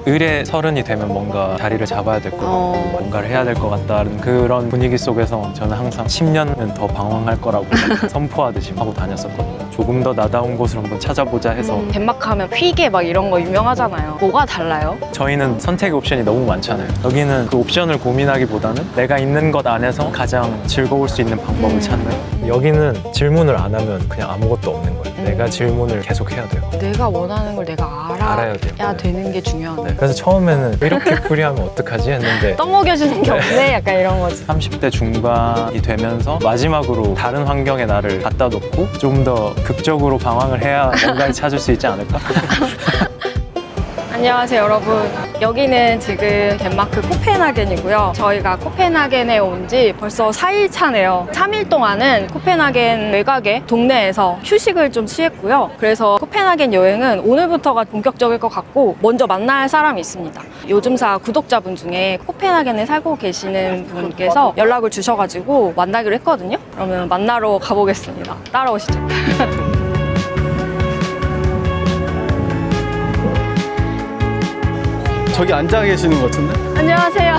을의 서른이 되면 뭔가 자리를 잡아야 될 것 같고 뭔가를 해야 될 것 같다는 그런 분위기 속에서 저는 항상 10년은 더 방황할 거라고 선포하듯이 하고 다녔었거든요. 조금 더 나다운 곳을 한번 찾아보자 해서 덴마크 하면 휘게 막 이런 거 유명하잖아요. 뭐가 달라요? 저희는 선택 옵션이 너무 많잖아요. 여기는 그 옵션을 고민하기보다는 내가 있는 것 안에서 가장 즐거울 수 있는 방법을 찾는, 여기는 질문을 안 하면 그냥 아무것도 없는 거예요. 내가 질문을 계속 해야 돼요. 내가 원하는 걸 내가 알아야 돼요. 알아야 되는 게 중요하네. 네, 그래서 처음에는 이렇게 풀이하면 어떡하지 했는데 떠먹여주는 게 없네? 약간 이런 거지. 30대 중반이 되면서 마지막으로 다른 환경에 나를 갖다 놓고 좀 더 극적으로 방황을 해야 뭔가를 찾을 수 있지 않을까? 안녕하세요 여러분. 여기는 지금 덴마크 코펜하겐이고요. 저희가 코펜하겐에 온 지 벌써 4일 차네요. 3일 동안은 코펜하겐 외곽의 동네에서 휴식을 좀 취했고요. 그래서 코펜하겐 여행은 오늘부터가 본격적일 것 같고, 먼저 만날 사람이 있습니다. 요즘사 구독자분 중에 코펜하겐에 살고 계시는 분께서 연락을 주셔가지고 만나기로 했거든요. 그러면 만나러 가보겠습니다. 따라오시죠. 저기 앉아 계시는 것 같은데? 안녕하세요.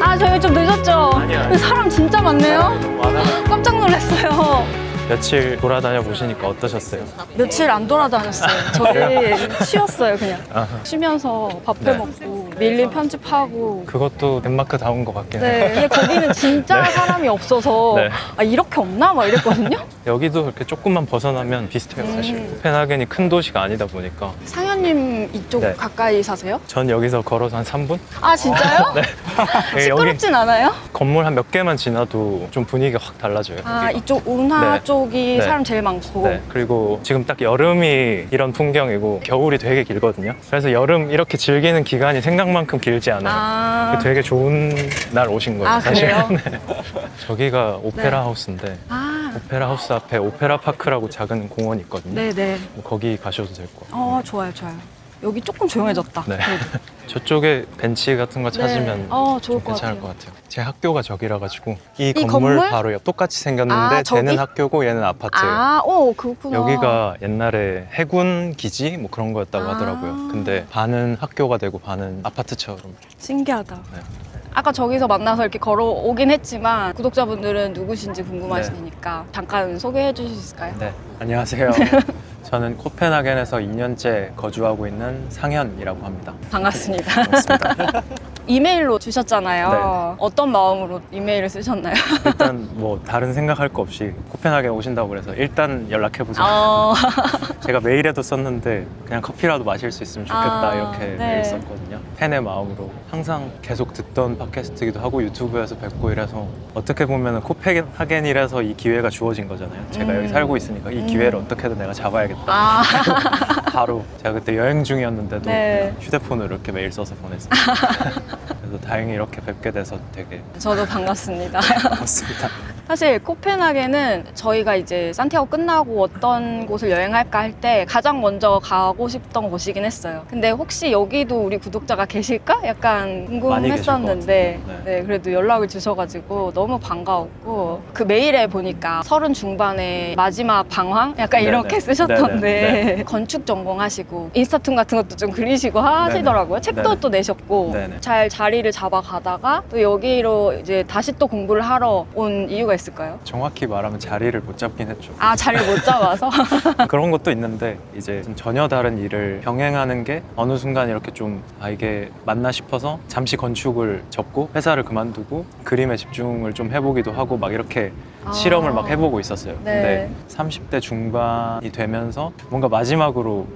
아, 저희 좀 늦었죠? 아니요. 사람 진짜 많네요? 깜짝 놀랐어요. 며칠 돌아다녀 보시니까 어떠셨어요? 며칠 안 돌아다녔어요. 저희 쉬었어요, 그냥. 아하. 쉬면서 밥 네. 해먹고, 밀린 편집하고. 그것도 덴마크다운 것 같긴 해요. 네, 근데 거기는 진짜 사람이 없어서 네. 아, 이렇게 없나? 막 이랬거든요? 여기도 이렇게 조금만 벗어나면 비슷해요, 사실. 코펜하겐이 큰 도시가 아니다 보니까. 상현님 이쪽 네. 가까이 사세요? 전 여기서 걸어서 한 3분? 아, 진짜요? 네. 여기 시끄럽진 않아요? 건물 한 몇 개만 지나도 좀 분위기가 확 달라져요. 아, 여기가. 이쪽 운하 네. 쪽이 네. 사람 제일 많고. 네, 그리고 지금 딱 여름이 이런 풍경이고 겨울이 되게 길거든요. 그래서 여름 이렇게 즐기는 기간이 생각만큼 길지 않아요. 아, 되게 좋은 날 오신 거예요, 아, 사실. 그래요? 네. 저기가 오페라 네. 하우스인데 아, 오페라 하우스 앞에 오페라 파크라고 작은 공원이 있거든요. 네네. 거기 가셔도 될 것 같아요. 좋아요, 좋아요. 여기 조금 조용해졌다. 네. 그래도. 저쪽에 벤치 같은 거 찾으면 좋을 좀 것 괜찮을 같아요. 것 같아요. 제 학교가 저기라 가지고 이 건물? 바로 옆 똑같이 생겼는데 아, 저기? 쟤는 학교고 얘는 아파트예요. 아, 그렇구나. 여기가 옛날에 해군 기지 뭐 그런 거였다고 아. 하더라고요. 근데 반은 학교가 되고 반은 아파트처럼. 신기하다. 네. 아까 저기서 만나서 이렇게 걸어오긴 했지만 구독자분들은 누구신지 궁금하시니까 잠깐 소개해 주실 수 있을까요? 네, 안녕하세요. 저는 코펜하겐에서 2년째 거주하고 있는 상현이라고 합니다. 반갑습니다. 반갑습니다. 이메일로 주셨잖아요. 네. 어떤 마음으로 이메일을 쓰셨나요? 일단 뭐 다른 생각할 거 없이 코펜하겐 오신다고 그래서 일단 연락해보자. 제가 메일에도 썼는데 그냥 커피라도 마실 수 있으면 좋겠다 이렇게 네. 메일 썼거든요. 팬의 마음으로 항상 계속 듣던 팟캐스트기도 하고 유튜브에서 뵙고 이래서 어떻게 보면 코펜하겐이라서 이 기회가 주어진 거잖아요. 제가 여기 살고 있으니까 이 기회를 어떻게든 내가 잡아야겠다. 바로 제가 그때 여행 중이었는데도 네. 그냥 휴대폰으로 이렇게 메일 써서 보냈어요. 그래서 다행히 이렇게 뵙게 돼서 되게 저도 반갑습니다. 반갑습니다. 사실 코펜하겐은 저희가 이제 산티아고 끝나고 어떤 곳을 여행할까 할 때 가장 먼저 가고 싶던 곳이긴 했어요. 근데 혹시 여기도 우리 구독자가 계실까? 약간 많이 계실 것 궁금했었는데 같은데. 네, 그래도 연락을 주셔가지고 너무 반가웠고, 그 메일에 보니까 30 중반에 마지막 방황? 약간 네네. 이렇게 쓰셨던데 네네. 건축 전공하시고 인스타툰 같은 것도 좀 그리시고 하시더라고요. 책도 네네. 또 내셨고 네네. 잘 자리를 잡아가다가 또 여기로 이제 다시 또 공부를 하러 온 이유가 있을까요? 정확히 말하면 자리를 못 잡긴 했죠. 아, 자리를 못 잡아서? 그런 것도 있는데 이제 좀 전혀 다른 일을 병행하는 게 어느 순간 이렇게 좀 이게 맞나 싶어서 잠시 건축을 접고 회사를 그만두고 그림에 집중을 좀 해보기도 하고 막 이렇게 실험을 막 해보고 있었어요. 네. 근데 30대 중반이 되면서 뭔가 마지막으로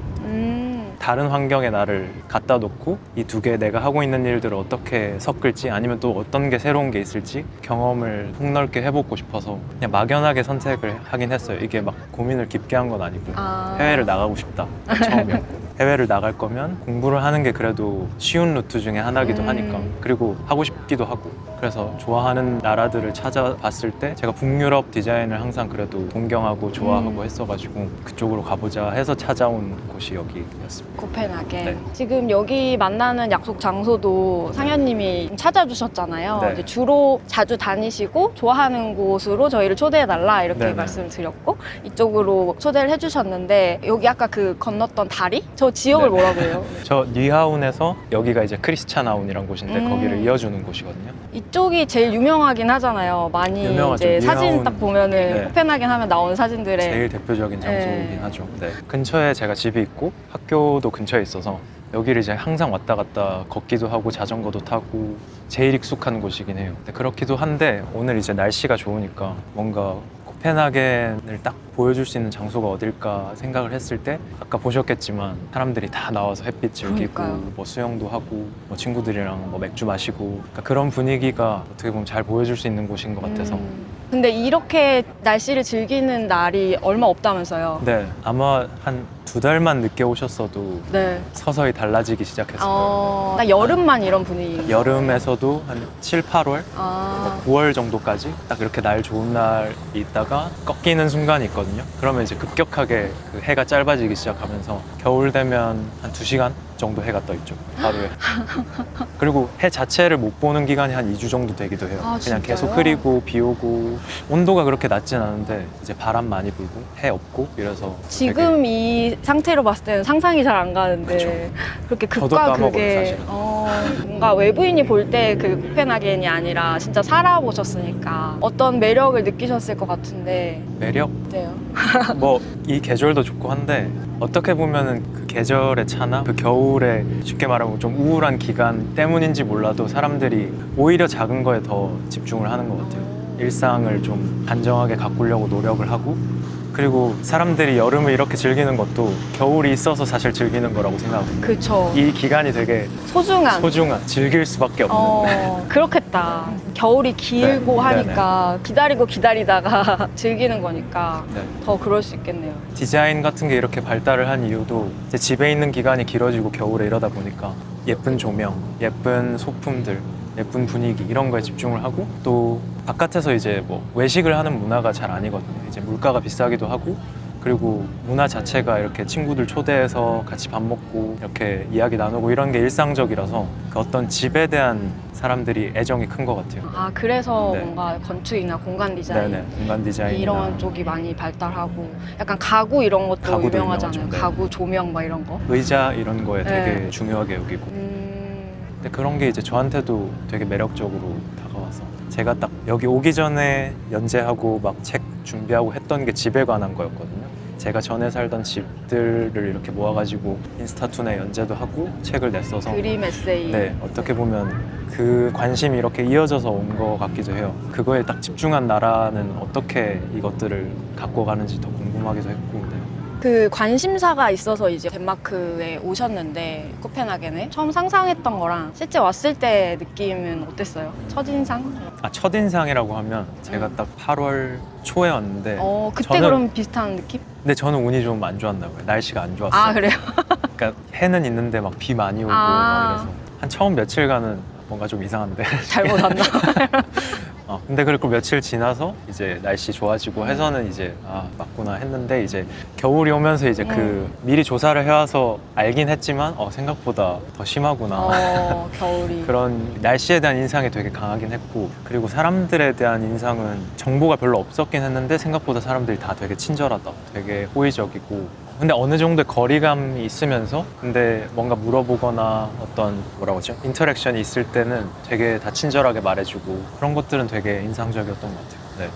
다른 환경에 나를 갖다 놓고 이 두 개 내가 하고 있는 일들을 어떻게 섞을지 아니면 또 어떤 게 새로운 게 있을지 경험을 폭넓게 해보고 싶어서 그냥 막연하게 선택을 하긴 했어요. 이게 막 고민을 깊게 한 건 아니고 해외를 나가고 싶다 처음이었고 해외를 나갈 거면 공부를 하는 게 그래도 쉬운 루트 중에 하나기도 하니까, 그리고 하고 싶기도 하고 그래서 좋아하는 나라들을 찾아봤을 때 제가 북유럽 디자인을 항상 그래도 동경하고 좋아하고 했어가지고 그쪽으로 가보자 해서 찾아온 곳이 여기였습니다. 코펜하겐. 네. 지금 여기 만나는 약속 장소도 상현님이 찾아주셨잖아요. 네. 이제 주로 자주 다니시고 좋아하는 곳으로 저희를 초대해달라 이렇게 네네. 말씀을 드렸고 이쪽으로 초대를 해주셨는데, 여기 아까 그 건넜던 다리? 저 지역을 네. 뭐라고 해요? 저 니하운에서 여기가 이제 크리스찬하운이란 곳인데 거기를 이어주는 곳이거든요. 이쪽이 제일 유명하긴 하잖아요. 많이 유명하죠. 이제 사진 니하운. 딱 보면은 네. 코펜하겐 하면 나오는 사진들에 제일 대표적인 장소이긴 네. 하죠. 네. 근처에 제가 집이 있고 학교도 근처에 있어서 여기를 이제 항상 왔다 갔다 걷기도 하고 자전거도 타고 제일 익숙한 곳이긴 해요. 근데 그렇기도 한데 오늘 이제 날씨가 좋으니까 뭔가 코펜하겐을 딱 보여줄 수 있는 장소가 어딜까 생각을 했을 때 아까 보셨겠지만 사람들이 다 나와서 햇빛 즐기고 그러니까요. 뭐 수영도 하고 뭐 친구들이랑 뭐 맥주 마시고 그러니까 그런 분위기가 어떻게 보면 잘 보여줄 수 있는 곳인 것 같아서 근데 이렇게 날씨를 즐기는 날이 얼마 없다면서요? 네 아마 한 2달만 늦게 오셨어도 네. 서서히 달라지기 시작했을 거예요. 딱 여름만 이런 분위기. 여름에서도 한 7, 8월, 아, 9월 정도까지 딱 이렇게 날 좋은 날이 있다가 꺾이는 순간이 있거든요. 그러면 이제 급격하게 그 해가 짧아지기 시작하면서 겨울 되면 한 2시간 정도 해가 떠 있죠. 하루에. 그리고 해 자체를 못 보는 기간이 한 2주 정도 되기도 해요. 아, 그냥 진짜요? 계속 흐리고 비 오고 온도가 그렇게 낮진 않은데 이제 바람 많이 불고 해 없고 이래서 지금 이 상태로 봤을 때는 상상이 잘 안 가는데 그쵸. 그렇게 저도 극과 까먹어요, 극의 사실은. 뭔가 외부인이 볼 때 그 코펜하겐이 아니라 진짜 살아보셨으니까 어떤 매력을 느끼셨을 것 같은데 매력? 어때요? 뭐 이 계절도 좋고 한데 어떻게 보면은 그 계절의 차나 그 겨울에 쉽게 말하면 좀 우울한 기간 때문인지 몰라도 사람들이 오히려 작은 거에 더 집중을 하는 것 같아요. 일상을 좀 단정하게 가꾸려고 노력을 하고 그리고 사람들이 여름을 이렇게 즐기는 것도 겨울이 있어서 사실 즐기는 거라고 생각합니다. 그쵸. 이 기간이 되게 소중한. 소중한, 즐길 수밖에 없는 그렇겠다. 겨울이 길고 네. 하니까 기다리고 기다리다가 즐기는 거니까 네. 더 그럴 수 있겠네요. 디자인 같은 게 이렇게 발달을 한 이유도 이제 집에 있는 기간이 길어지고 겨울에 이러다 보니까 예쁜 조명, 예쁜 소품들, 예쁜 분위기 이런 거에 집중을 하고 또 바깥에서 이제 뭐 외식을 하는 문화가 잘 아니거든요. 이제 물가가 비싸기도 하고 그리고 문화 자체가 이렇게 친구들 초대해서 같이 밥 먹고 이렇게 이야기 나누고 이런 게 일상적이라서 그 어떤 집에 대한 사람들이 애정이 큰 것 같아요. 아, 그래서 네. 뭔가 건축이나 공간 디자인 네네, 공간 디자인이나 이런 쪽이 많이 발달하고 약간 가구 이런 것도 가구도 유명하잖아요. 유명하죠. 네. 가구 조명 막 이런 거. 의자 이런 거에 되게 네. 중요하게 여기고 근데 그런 게 이제 저한테도 되게 매력적으로 다가와서 제가 딱 여기 오기 전에 연재하고 막 책 준비하고 했던 게 집에 관한 거였거든요. 제가 전에 살던 집들을 이렇게 모아가지고 인스타툰에 연재도 하고 책을 냈어서 그림 에세이. 네, 어떻게 보면 그 관심이 이렇게 이어져서 온 것 같기도 해요. 그거에 딱 집중한 나라는 어떻게 이것들을 갖고 가는지 더 궁금하기도 했고 네. 그 관심사가 있어서 이제 덴마크에 오셨는데 코펜하겐에 처음 상상했던 거랑 실제 왔을 때 느낌은 어땠어요? 첫인상? 첫인상이라고 하면 제가 딱 8월 초에 왔는데 그때 저는- 그럼 비슷한 느낌? 근데 저는 운이 좀 안 좋았나 봐요. 날씨가 안 좋았어요. 아, 그래요? 그러니까 해는 있는데 막 비 많이 오고 아. 막 이래서 한 처음 며칠간은 뭔가 좀 이상한데 잘못 왔나? 근데 그리고 며칠 지나서 이제 날씨 좋아지고 해서는 이제 맞구나 했는데 이제 겨울이 오면서 이제 그 미리 조사를 해와서 알긴 했지만 생각보다 더 심하구나 겨울이. 그런 날씨에 대한 인상이 되게 강하긴 했고 그리고 사람들에 대한 인상은 정보가 별로 없었긴 했는데 생각보다 사람들이 다 되게 친절하다 되게 호의적이고 근데 어느 정도의 거리감이 있으면서 근데 뭔가 물어보거나 어떤 뭐라고 하죠? 인터랙션이 있을 때는 되게 다 친절하게 말해주고 그런 것들은 되게 인상적이었던 것 같아요. 네.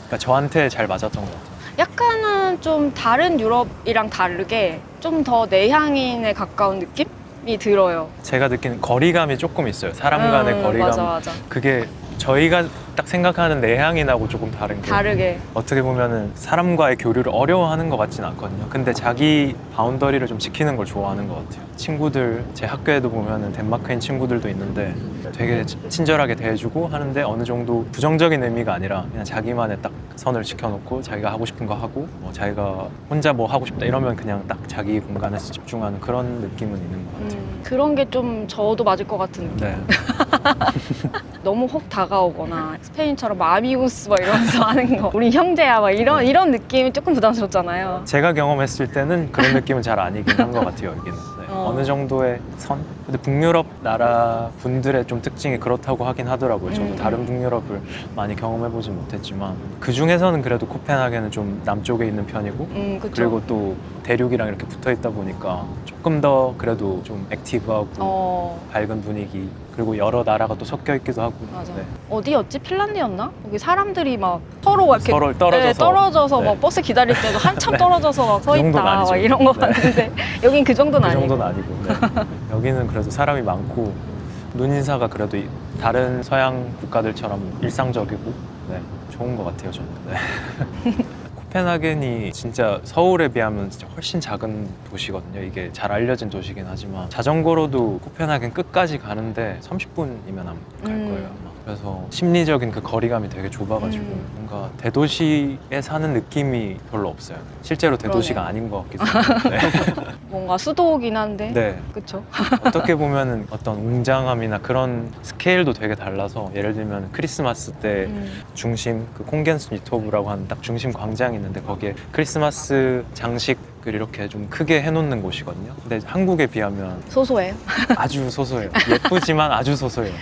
그러니까 저한테 잘 맞았던 것 같아요. 약간은 좀 다른 유럽이랑 다르게 좀 더 내향인에 가까운 느낌이 들어요. 제가 느끼는 거리감이 조금 있어요. 사람 간의 거리감. 맞아. 그게 저희가 딱 생각하는 내향인하고 조금 다른 게 다르게. 어떻게 보면은 사람과의 교류를 어려워하는 것 같진 않거든요. 근데 자기 바운더리를 좀 지키는 걸 좋아하는 것 같아요. 친구들, 제 학교에도 보면은 덴마크인 친구들도 있는데 되게 친절하게 대해주고 하는데 어느 정도 부정적인 의미가 아니라 그냥 자기만의 딱 선을 지켜놓고 자기가 하고 싶은 거 하고 뭐 자기가 혼자 뭐 하고 싶다 이러면 그냥 딱 자기 공간에서 집중하는 그런 느낌은 있는 것 같아요. 그런 게 좀 저도 맞을 것 같은 느낌. 네. 너무 혹 다가오거나 스페인처럼 마미우스 막 이러면서 하는 거 우리 형제야 막 이런 느낌이 조금 부담스럽잖아요. 제가 경험했을 때는 그런 느낌은 잘 아니긴 한 것 같아요. 여기는 네. 어느 정도의 선? 근데 북유럽 나라 분들의 좀 특징이 그렇다고 하긴 하더라고요. 저도 다른 북유럽을 많이 경험해보진 못했지만 그 중에서는 그래도 코펜하겐은 좀 남쪽에 있는 편이고 그쵸. 그리고 또 대륙이랑 이렇게 붙어있다 보니까 조금 더 그래도 좀 액티브하고 밝은 분위기 그리고 여러 나라가 또 섞여 있기도 하고 맞아. 네. 어디였지? 핀란드였나? 여기 사람들이 막 서로 이렇게 서로 떨어져서. 네, 떨어져서 네. 막 버스 기다릴 때도 한참 떨어져서 막 서 그 있다 정도는 아니죠. 막 이런 거 네. 봤는데 여긴 그 정도는 그 아니고. 정도는 아니고 네. 여기는 그래도 사람이 많고 눈인사가 그래도 다른 서양 국가들처럼 일상적이고 네, 좋은 것 같아요 저는. 네. 코펜하겐이 진짜 서울에 비하면 진짜 훨씬 작은 도시거든요. 이게 잘 알려진 도시긴 하지만 자전거로도 코펜하겐 끝까지 가는데 30분이면 안 갈 거예요 아마. 그래서 심리적인 그 거리감이 되게 좁아가지고 뭔가 대도시에 사는 느낌이 별로 없어요. 실제로 대도시가 그러네요. 아닌 것 같기도 하고 네. 뭔가 수도긴 한데. 네. 그쵸? 어떻게 보면은 어떤 웅장함이나 그런 스케일도 되게 달라서 예를 들면 크리스마스 때 중심 그 콩겐스 니토브라고 하는 딱 중심 광장이 있는데 거기에 크리스마스 장식을 이렇게 좀 크게 해놓는 곳이거든요. 근데 한국에 비하면 소소해요? 아주 소소해요. 예쁘지만 아주 소소해요. 네.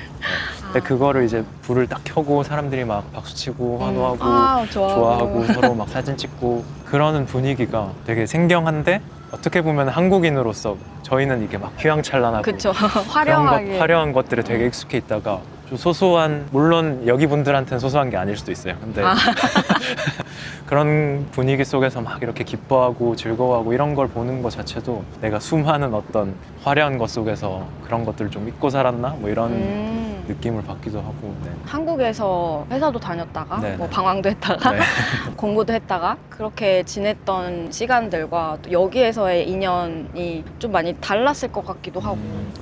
근데 그거를 이제 불을 딱 켜고 사람들이 막 박수치고 환호하고 아, 좋아하고 서로 막 사진 찍고 그러는 분위기가 되게 생경한데 어떻게 보면 한국인으로서 저희는 이게 막 휘황찬란하고 그쵸. 그런 화려하게. 화려한 것들에 되게 익숙해 있다가 좀 소소한 물론 여기 분들한테는 소소한 게 아닐 수도 있어요. 근데 그런 분위기 속에서 막 이렇게 기뻐하고 즐거워하고 이런 걸 보는 것 자체도 내가 수많은 어떤 화려한 것 속에서 그런 것들을 좀 잊고 살았나 뭐 이런 느낌을 받기도 하고 네. 한국에서 회사도 다녔다가 네네. 뭐 방황도 했다가 네. 공부도 했다가 그렇게 지냈던 시간들과 또 여기에서의 인연이 좀 많이 달랐을 것 같기도 하고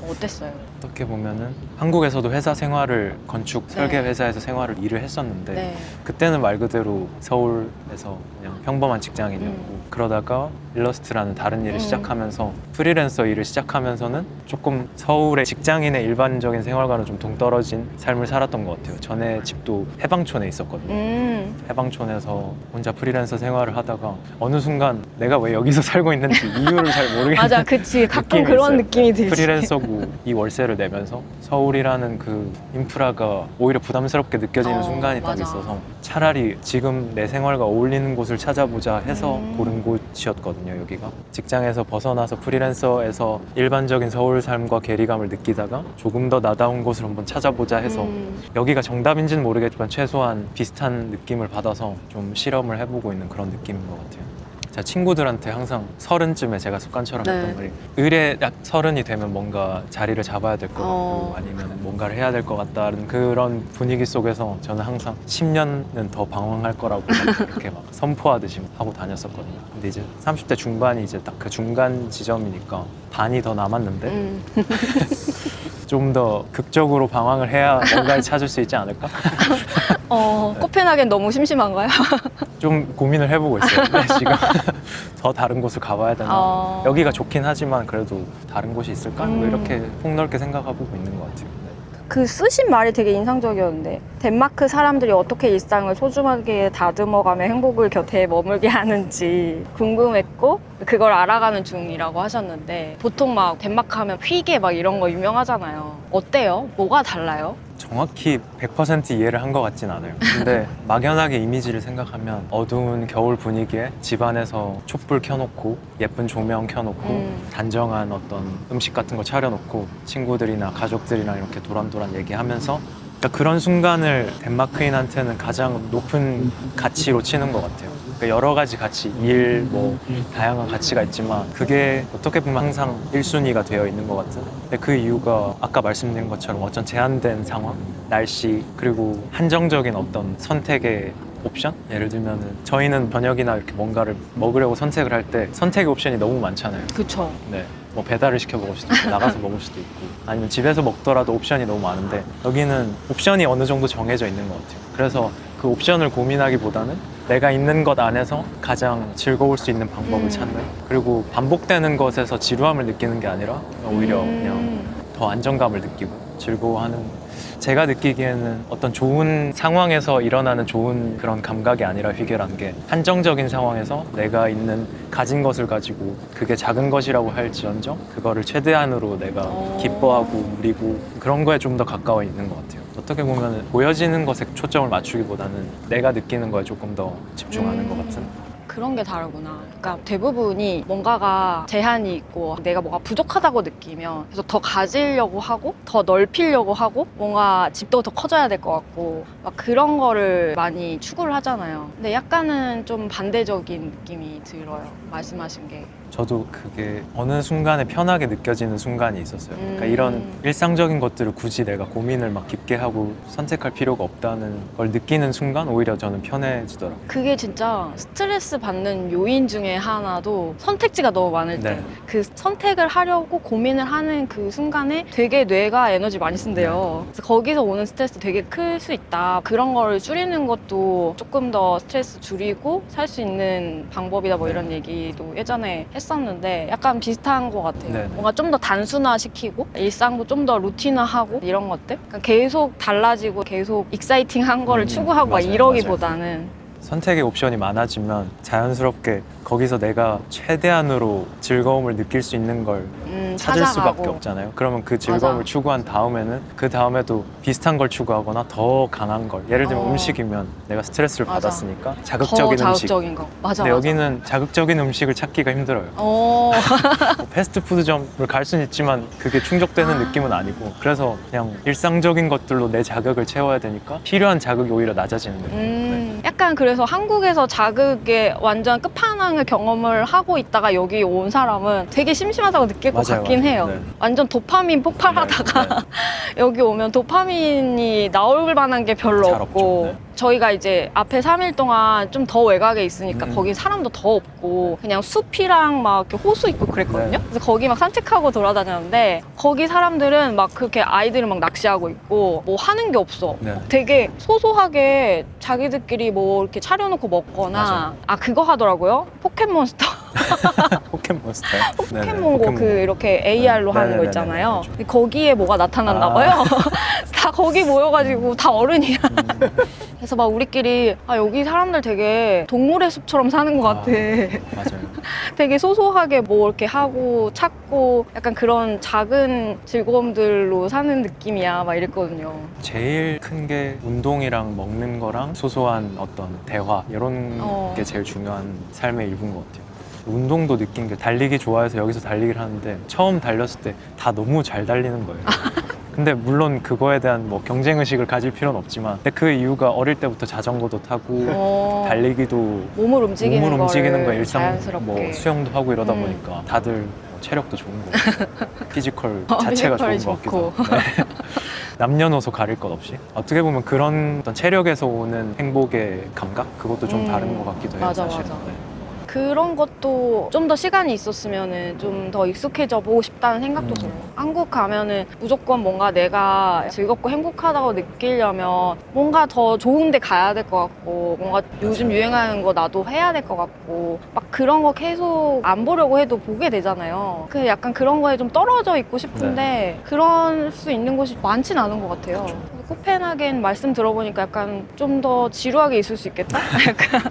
어땠어요? 어떻게 보면은 한국에서도 회사 생활을 건축 설계 회사에서 생활을 일을 했었는데 네. 그때는 말 그대로 서울에서 그냥 평범한 직장인이었고 그러다가 일러스트라는 다른 일을 시작하면서 프리랜서 일을 시작하면서는 조금 서울의 직장인의 일반적인 생활과는 좀 동떨어진 삶을 살았던 것 같아요. 전에 집도 해방촌에 있었거든요. 해방촌에서 혼자 프리랜서 생활을 하다가 어느 순간 내가 왜 여기서 살고 있는지 이유를 잘 모르겠는 맞아, 그치. 가끔 느낌이 그런 있어요. 느낌이 들지. 프리랜서고 이 월세를 내면서 서울이라는 그 인프라가 오히려 부담스럽게 느껴지는 순간이 딱 맞아. 있어서 차라리 지금 내 생활과 어울리는 곳을 찾아보자 해서 고른 곳이었거든요. 여기가 직장에서 벗어나서 프리랜서에서 일반적인 서울 삶과 괴리감을 느끼다가 조금 더 나다운 곳을 한번 찾아보자 해서 여기가 정답인지는 모르겠지만 최소한 비슷한 느낌을 받아서 좀 실험을 해보고 있는 그런 느낌인 것 같아요. 제가 친구들한테 항상 30쯤에 제가 습관처럼 네. 했던 말이 의뢰 약 30이 되면 뭔가 자리를 잡아야 될 것 같고 아니면 뭔가를 해야 될 것 같다는 그런 분위기 속에서 저는 항상 10년은 더 방황할 거라고 이렇게 막 선포하듯이 하고 다녔었거든요. 근데 이제 30대 중반이 이제 딱 그 중간 지점이니까 반이 더 남았는데 좀 더 극적으로 방황을 해야 뭔가를 찾을 수 있지 않을까? 코펜하겐 너무 심심한가요? 좀 고민을 해보고 있어요. 근데 지금 더 다른 곳을 가봐야 되나? 여기가 좋긴 하지만 그래도 다른 곳이 있을까? 뭐 이렇게 폭넓게 생각해보고 있는 것 같아요. 그 쓰신 말이 되게 인상적이었는데 덴마크 사람들이 어떻게 일상을 소중하게 다듬어가며 행복을 곁에 머물게 하는지 궁금했고 그걸 알아가는 중이라고 하셨는데 보통 막 덴마크 하면 휘게 막 이런 거 유명하잖아요. 어때요? 뭐가 달라요? 정확히 100% 이해를 한 것 같진 않아요. 근데 막연하게 이미지를 생각하면 어두운 겨울 분위기에 집안에서 촛불 켜놓고 예쁜 조명 켜놓고 단정한 어떤 음식 같은 거 차려놓고 친구들이나 가족들이랑 이렇게 도란도란 얘기하면서 그러니까 그런 순간을 덴마크인한테는 가장 높은 가치로 치는 것 같아요. 그러니까 여러 가지 가치, 일, 뭐 다양한 가치가 있지만 그게 어떻게 보면 항상 1순위가 되어 있는 것 같은. 근데 그 이유가 아까 말씀드린 것처럼 어떤 제한된 상황, 날씨, 그리고 한정적인 어떤 선택의 옵션? 예를 들면은 저희는 저녁이나 이렇게 뭔가를 먹으려고 선택을 할 때 선택의 옵션이 너무 많잖아요. 그쵸. 네. 뭐 배달을 시켜 먹을 수도 있고 나가서 먹을 수도 있고 아니면 집에서 먹더라도 옵션이 너무 많은데 여기는 옵션이 어느 정도 정해져 있는 것 같아요. 그래서 그 옵션을 고민하기보다는 내가 있는 것 안에서 가장 즐거울 수 있는 방법을 찾는, 그리고 반복되는 것에서 지루함을 느끼는 게 아니라 오히려 그냥 더 안정감을 느끼고 즐거워하는, 제가 느끼기에는 어떤 좋은 상황에서 일어나는 좋은 그런 감각이 아니라 휘게란 게 한정적인 상황에서 내가 있는 가진 것을 가지고 그게 작은 것이라고 할지언정 그거를 최대한으로 내가 기뻐하고 누리고 그런 거에 좀 더 가까워 있는 것 같아요. 어떻게 보면 보여지는 것에 초점을 맞추기보다는 내가 느끼는 거에 조금 더 집중하는 것 같은. 그런 게 다르구나. 그러니까 대부분이 뭔가가 제한이 있고 내가 뭐가 부족하다고 느끼면 그래서 더 가지려고 하고 더 넓히려고 하고 뭔가 집도 더 커져야 될 것 같고 막 그런 거를 많이 추구를 하잖아요. 근데 약간은 좀 반대적인 느낌이 들어요. 말씀하신 게. 저도 그게 어느 순간에 편하게 느껴지는 순간이 있었어요. 그러니까 이런 일상적인 것들을 굳이 내가 고민을 막 깊게 하고 선택할 필요가 없다는 걸 느끼는 순간 오히려 저는 편해지더라고요. 그게 진짜 스트레스 받는 요인 중에 하나도 선택지가 너무 많을 때 네. 그 선택을 하려고 고민을 하는 그 순간에 되게 뇌가 에너지 많이 쓴대요. 그래서 거기서 오는 스트레스 되게 클 수 있다. 그런 거를 줄이는 것도 조금 더 스트레스 줄이고 살 수 있는 방법이다 뭐 네. 이런 얘기도 예전에 했었는데 약간 비슷한 것 같아요. 네, 네. 뭔가 좀 더 단순화시키고 일상도 좀 더 루틴화하고 이런 것들 그러니까 계속 달라지고 계속 익사이팅한 거를 추구하고 막 맞아요, 이러기보다는 선택의 옵션이 많아지면 자연스럽게 거기서 내가 최대한으로 즐거움을 느낄 수 있는 걸 찾을 찾아가고. 수밖에 없잖아요. 그러면 그 즐거움을 맞아. 추구한 다음에는 그 다음에도 비슷한 걸 추구하거나 더 강한 걸, 예를 들면 음식이면 내가 스트레스를 맞아. 받았으니까 더 자극적인 음식. 자극적인 거. 맞아. 근데 맞아. 여기는 자극적인 음식을 찾기가 힘들어요. 어. 뭐 패스트푸드점을 갈 수는 있지만 그게 충족되는 느낌은 아니고, 그래서 그냥 일상적인 것들로 내 자극을 채워야 되니까 필요한 자극이 오히려 낮아지는 거예요. 약간 그래서 한국에서 자극의 완전 끝판왕을 경험을 하고 있다가 여기 온 사람은 되게 심심하다고 느낄 것 맞아요, 같긴 맞아요. 해요. 네. 완전 도파민 폭발하다가 네, 네. 여기 오면 도파민이 나올 만한 게 별로 잘 없고 없죠. 네. 저희가 이제 앞에 3일 동안 좀 더 외곽에 있으니까 음. 거기 사람도 더 없고 그냥 숲이랑 막 이렇게 호수 있고 그랬거든요. 네. 그래서 거기 막 산책하고 돌아다녔는데 거기 사람들은 막 그렇게 아이들은 막 낚시하고 있고 뭐 하는 게 없어. 네. 되게 소소하게 자기들끼리 뭐 이렇게 차려놓고 먹거나 맞아. 아 그거 하더라고요. 포켓몬스터. 포켓몬스터요? 포켓몬고 그 이렇게 AR로 네. 하는 거 네네네네. 있잖아요. 그렇죠. 근데 거기에 뭐가 나타났나 아. 봐요. 다 거기 모여가지고 다 어른이야. 그래서 막 우리끼리 아 여기 사람들 되게 동물의 숲처럼 사는 것 같아. 맞아요. 되게 소소하게 뭐 이렇게 하고 찾고 약간 그런 작은 즐거움들로 사는 느낌이야 막 이랬거든요. 제일 큰 게 운동이랑 먹는 거랑 소소한 어떤 대화, 이런 게 제일 중요한 삶의 일부인 것 같아요. 운동도 느낀 게 달리기 좋아해서 여기서 달리기를 하는데 처음 달렸을 때 다 너무 잘 달리는 거예요. 근데 물론 그거에 대한 뭐 경쟁의식을 가질 필요는 없지만, 근데 그 이유가 어릴 때부터 자전거도 타고 달리기도 몸을 움직이는 거에 거를 자연스럽게. 뭐 수영도 하고 이러다 보니까 다들 뭐 체력도 좋은 거고 피지컬 자체가 좋은 피지컬이 것 같기도 하고. 네. 남녀노소 가릴 것 없이 어떻게 보면 그런 어떤 체력에서 오는 행복의 감각, 그것도 좀 다른 것 같기도 해요. 맞아, 사실은. 맞아. 네. 그런 것도 좀 더 시간이 있었으면 좀 더 익숙해져 보고 싶다는 생각도 들어요. 한국 가면은 무조건 뭔가 내가 즐겁고 행복하다고 느끼려면 뭔가 더 좋은 데 가야 될 것 같고 뭔가 요즘 유행하는 거 나도 해야 될 것 같고 막 그런 거 계속 안 보려고 해도 보게 되잖아요. 그 약간 그런 거에 좀 떨어져 있고 싶은데 그럴 수 있는 곳이 많진 않은 것 같아요. 코펜하겐 말씀 들어보니까 약간 좀 더 지루하게 있을 수 있겠다? 약간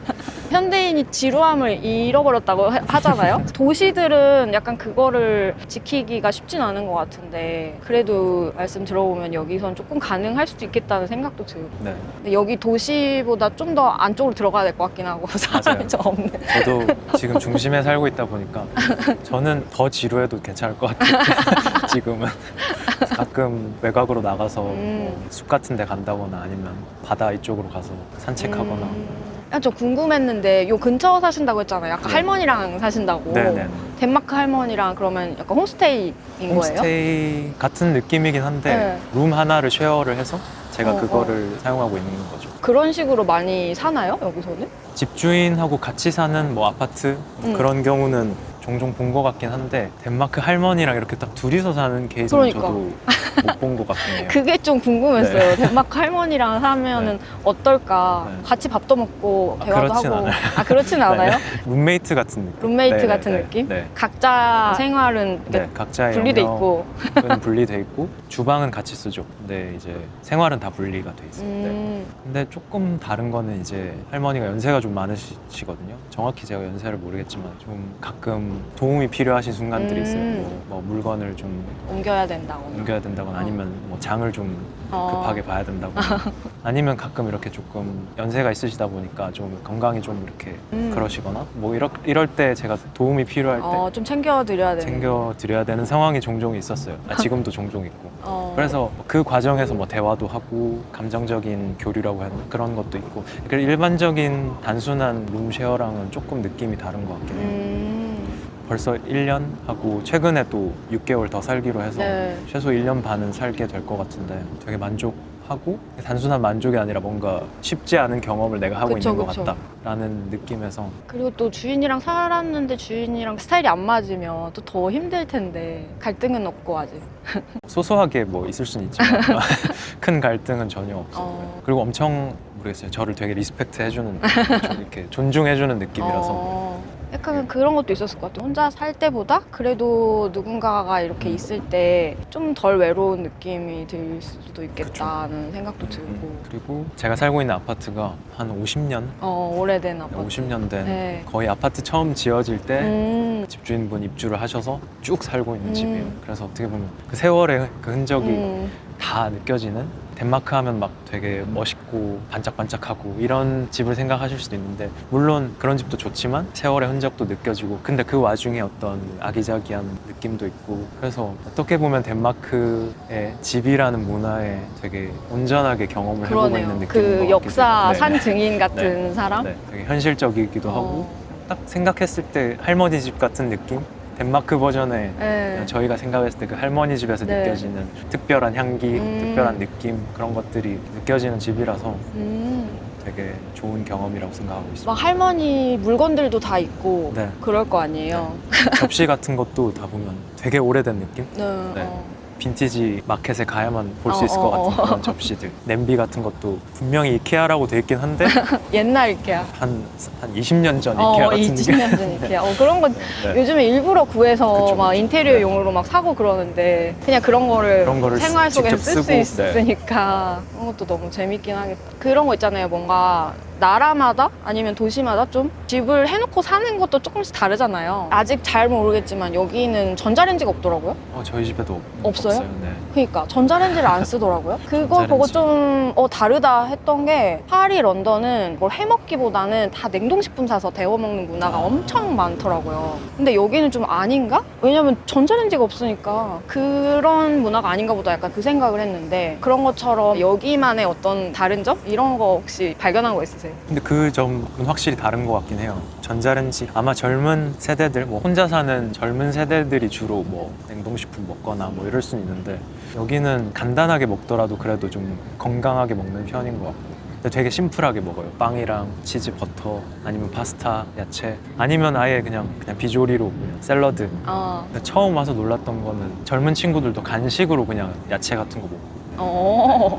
현대인이 지루함을 잃어버렸다고 하잖아요. 도시들은 약간 그거를 지키기가 쉽진 않은 것 같은데 그래도 말씀 들어보면 여기선 조금 가능할 수도 있겠다는 생각도 들고 네. 근데 여기 도시보다 좀 더 안쪽으로 들어가야 될 것 같긴 하고 사람이 좀 없는. 저도 지금 중심에 살고 있다 보니까 저는 더 지루해도 괜찮을 것 같아요. 지금은 가끔 외곽으로 나가서 뭐숲 같은 데 간다거나 아니면 바다 이쪽으로 가서 산책하거나. 저 궁금했는데 요 근처 사신다고 했잖아요. 약간 네. 할머니랑 사신다고. 네네. 덴마크 할머니랑 그러면 약간 홈스테이인 거예요? 홈스테이 같은 느낌이긴 한데 네. 룸 하나를 쉐어를 해서 제가 어, 그거를 사용하고 있는 거죠. 그런 식으로 많이 사나요? 여기서는? 집주인하고 같이 사는 뭐 아파트 그런 경우는 종종 본 것 같긴 한데 덴마크 할머니랑 이렇게 딱 둘이서 사는 케이스는 그러니까. 저도 못 본 것 같긴 해요. 그게 좀 궁금했어요. 덴마크 할머니랑 사면은 어떨까? 네. 같이 밥도 먹고 대화도 그렇진 하고. 않아요. 아, 그렇진 않아요? 룸메이트 같은 느낌. 룸메이트 네, 같은 네, 느낌? 네. 각자 생활은 이렇게 네, 각자의 분리돼 있고. 영역은 분리돼 있고 주방은 같이 쓰죠. 근데 이제 생활은 다 분리가 돼 있어요. 네. 근데 조금 다른 거는 이제 할머니가 연세가 좀 많으시거든요. 정확히 제가 연세를 모르겠지만 좀 가끔 도움이 필요하신 순간들이 있어요. 뭐 물건을 좀 옮겨야 된다고. 옮겨야 된다거나 아니면 뭐 장을 좀 급하게 봐야 된다거나 아니면 가끔 이렇게 조금 연세가 있으시다 보니까 좀 건강이 좀 이렇게 그러시거나 뭐 이럴 때 제가 도움이 필요할 때 좀 챙겨드려야 되는. 챙겨드려야 되는 상황이 종종 있었어요. 지금도 종종 있고. 그래서 그 과정에서 뭐 대화도 하고 감정적인 교류라고 하는 그런 것도 있고 그리고 일반적인 단순한 룸쉐어랑은 조금 느낌이 다른 것 같긴 해요. 벌써 1년 하고 최근에 또 6개월 더 살기로 해서 네. 최소 1년 반은 살게 될 것 같은데 되게 만족하고 단순한 만족이 아니라 뭔가 쉽지 않은 경험을 내가 하고 그쵸, 있는 것 그쵸. 같다라는 느낌에서 그리고 또 주인이랑 살았는데 주인이랑 스타일이 안 맞으면 또 더 힘들 텐데 갈등은 없고 아직. 소소하게 뭐 있을 수는 있지만 큰 갈등은 전혀 없어요. 어. 그리고 엄청 모르겠어요. 저를 되게 리스펙트 해주는 좀 이렇게 존중해주는 느낌이라서 약간 그런 것도 있었을 것 같아요. 혼자 살 때보다 그래도 누군가가 이렇게 있을 때 좀 덜 외로운 느낌이 들 수도 있겠다는 생각도 들고. 그리고 제가 살고 있는 아파트가 한 50년? 오래된 아파트. 50년 된 네. 거의 아파트 처음 지어질 때 집주인분 입주를 하셔서 쭉 살고 있는 집이에요. 그래서 어떻게 보면 그 세월의 그 흔적이 다 느껴지는 덴마크 하면 막 되게 멋있고 반짝반짝하고 이런 집을 생각하실 수도 있는데 물론 그런 집도 좋지만 세월의 흔적도 느껴지고 근데 그 와중에 어떤 아기자기한 느낌도 있고 그래서 어떻게 보면 덴마크의 집이라는 문화에 되게 온전하게 경험을 해보고 그러네요. 있는 느낌인 것 그 같기도 역사 해요. 산 증인 같은 네. 사람? 네, 되게 현실적이기도 하고 딱 생각했을 때 할머니 집 같은 느낌? 덴마크 버전의 네. 저희가 생각했을 때 그 할머니 집에서 네. 느껴지는 특별한 향기, 특별한 느낌 그런 것들이 느껴지는 집이라서 되게 좋은 경험이라고 생각하고 있습니다. 막 할머니 물건들도 다 있고 네. 그럴 거 아니에요. 접시 같은 것도 다 보면 되게 오래된 느낌? 네. 네. 빈티지 마켓에 가야만 볼 수 있을 것 같은 그런 접시들. 냄비 같은 것도 분명히 이케아라고 돼 있긴 한데 옛날 이케아. 한 20년 전 이케아 같은 20년 전 이케아. 그런 거 네. 요즘에 일부러 구해서 그쵸, 막 그쵸. 인테리어용으로 막 사고 그러는데 그냥 그런 거를 생활 속에서 직접 쓸 수 쓰고, 네. 있으니까 그런 것도 너무 재밌긴 하겠다. 그런 거 있잖아요. 뭔가 나라마다 아니면 도시마다 좀 집을 해놓고 사는 것도 조금씩 다르잖아요. 아직 잘 모르겠지만 여기는 전자레인지가 없더라고요. 저희 집에도 없어요? 네. 그러니까 전자레인지를 안 쓰더라고요. 그거 전자레인지. 보고 좀 다르다 했던 게 파리, 런던은 뭘 해먹기보다는 다 냉동식품 사서 데워 먹는 문화가 엄청 많더라고요. 근데 여기는 좀 아닌가? 왜냐면 전자레인지가 없으니까 그런 문화가 아닌가 보다 약간 그 생각을 했는데 그런 것처럼 여기만의 어떤 다른 점? 이런 거 혹시 발견한 거 있으세요? 근데 그 점은 확실히 다른 것 같긴 해요. 전자레인지 아마 젊은 세대들 뭐 혼자 사는 젊은 세대들이 주로 뭐 냉동식품 먹거나 뭐 이럴 수는 있는데 여기는 간단하게 먹더라도 그래도 좀 건강하게 먹는 편인 것 같고 근데 되게 심플하게 먹어요. 빵이랑 치즈, 버터 아니면 파스타, 야채 아니면 아예 그냥 비조리로 그냥 샐러드. 근데 처음 와서 놀랐던 거는 젊은 친구들도 간식으로 그냥 야채 같은 거 먹고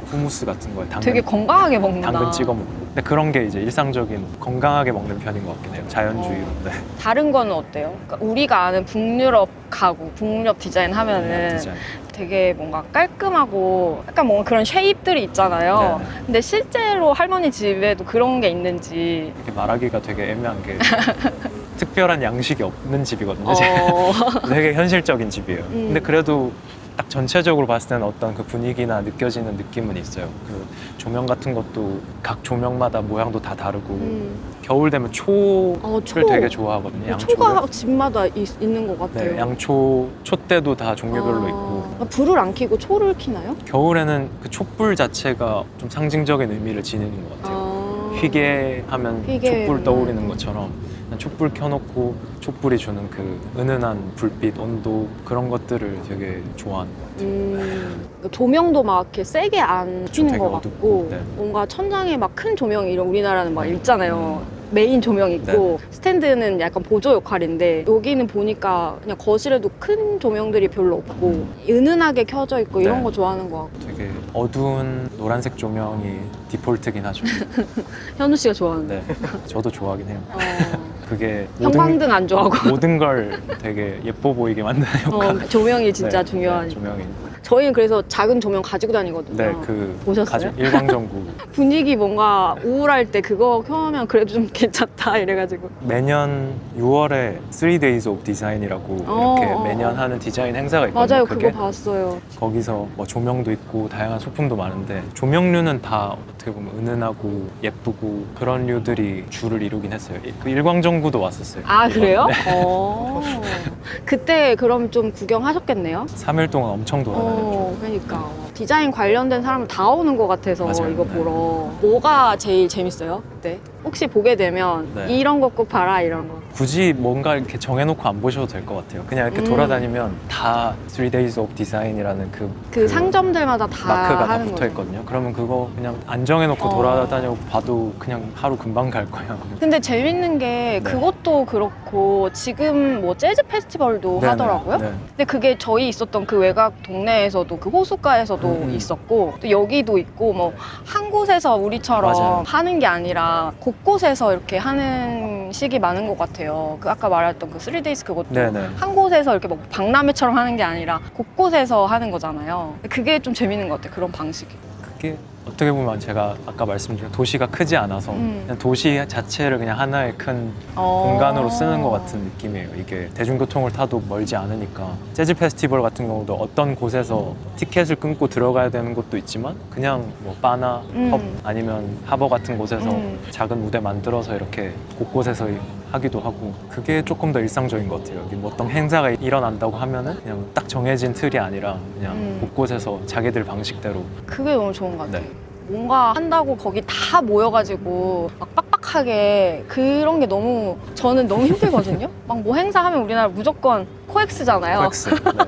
후무스 같은 거에 당근, 되게 건강하게 먹는다. 당근 찍어 먹고 근데 그런 게 이제 일상적인 건강하게 먹는 편인 것 같긴 해요. 자연주의로. 네. 다른 거는 어때요? 그러니까 우리가 아는 북유럽 가구, 북유럽 디자인 하면은 디자인. 되게 뭔가 깔끔하고 약간 뭔가 그런 쉐입들이 있잖아요. 네네. 근데 실제로 할머니 집에도 그런 게 있는지. 이렇게 말하기가 되게 애매한 게 특별한 양식이 없는 집이거든요. 되게 현실적인 집이에요. 근데 그래도 딱 전체적으로 봤을 때는 어떤 그 분위기나 느껴지는 느낌은 있어요. 그 조명 같은 것도 각 조명마다 모양도 다 다르고 겨울 되면 초를 되게 좋아하거든요. 양초를. 초가 집마다 있는 것 같아요. 네, 양초 촛대도 다 종류별로 있고 불을 안 켜고 초를 켜나요? 겨울에는 그 촛불 자체가 좀 상징적인 의미를 지니는 것 같아요. 휘게 하면 휘게. 촛불 떠오르는 것처럼 촛불 켜놓고 촛불이 주는 그 은은한 불빛, 온도 그런 것들을 되게 좋아하는 것 같아요. 조명도 막 이렇게 세게 안 켜는 되게 것 어둡고, 같고 네. 뭔가 천장에 막 큰 조명 이런 우리나라는 막 있잖아요. 메인 조명 있고 스탠드는 약간 보조 역할인데 여기는 보니까 그냥 거실에도 큰 조명들이 별로 없고 은은하게 켜져 있고 이런 네. 거 좋아하는 것 같고. 되게 어두운 노란색 조명이 디폴트긴 하죠. 현우 씨가 좋아하는데. 네, 저도 좋아하긴 해요. 어, 그게 형광등 안 좋아하고. 모든 걸 되게 예뻐 보이게 만드는 역할. 조명이 진짜 네, 중요하니까. 네, 조명이. 저희는 그래서 작은 조명 가지고 다니거든요. 네, 그 보셨어요? 일광전구. 분위기 뭔가 우울할 때 그거 켜면 그래도 좀 괜찮다 이래가지고. 매년 6월에 3days of Design이라고 이렇게 매년 하는 디자인 행사가 있거든요. 맞아요, 그게 그거 봤어요. 거기서 뭐 조명도 있고 다양한 소품도 많은데 조명류는 다 어떻게 보면 은은하고 예쁘고 그런 류들이 주를 이루긴 했어요. 그 일광전구도 왔었어요. 아 그래요? 네. 그때 그럼 좀 구경하셨겠네요? 3일 동안 엄청 돌아다녔죠. 그러니까 디자인 관련된 사람은 다 오는 것 같아서 맞아요. 이거 네. 보러. 뭐가 제일 재밌어요? 그때? 혹시 보게 되면 네. 이런 거 꼭 봐라 이런 거. 굳이 뭔가 이렇게 정해놓고 안 보셔도 될 것 같아요. 그냥 이렇게 돌아다니면 다 3days of Design이라는 그 상점들마다 다 마크가 다 하는 붙어 거죠. 있거든요. 그러면 그거 그냥 안 정해놓고 돌아다녀 봐도 그냥 하루 금방 갈 거예요. 근데 재밌는 게 네. 그것도 그렇고 지금 뭐 재즈 페스티벌도 네네. 하더라고요. 네. 근데 그게 저희 있었던 그 외곽 동네에서도 그 호숫가에서도 있었고 또 여기도 있고 뭐 한 곳에서 우리처럼 맞아요. 하는 게 아니라 곳곳에서 이렇게 하는 식이 많은 것 같아요. 그 아까 말했던 그 3days 그것도 네네. 한 곳에서 이렇게 뭐 박람회처럼 하는 게 아니라 곳곳에서 하는 거잖아요. 그게 좀 재밌는 것 같아요. 그런 방식이. 그게 어떻게 보면 제가 아까 말씀드린 도시가 크지 않아서 그냥 도시 자체를 그냥 하나의 큰 공간으로 쓰는 것 같은 느낌이에요. 이게 대중교통을 타도 멀지 않으니까 재즈 페스티벌 같은 경우도 어떤 곳에서 티켓을 끊고 들어가야 되는 곳도 있지만 그냥 뭐 바나 펍 아니면 하버 같은 곳에서 작은 무대 만들어서 이렇게 곳곳에서 하기도 하고 그게 조금 더 일상적인 것 같아요. 여기 뭐 어떤 행사가 일어난다고 하면은 그냥 딱 정해진 틀이 아니라 그냥 곳곳에서 자기들 방식대로. 그게 너무 좋은 것 같아요. 네. 뭔가 한다고 거기 다 모여가지고 막 빡빡하게 그런 게 너무 저는 너무 힘들거든요. 막 뭐 행사하면 우리나라 무조건 코엑스잖아요. 코엑스. 네, 코엑스.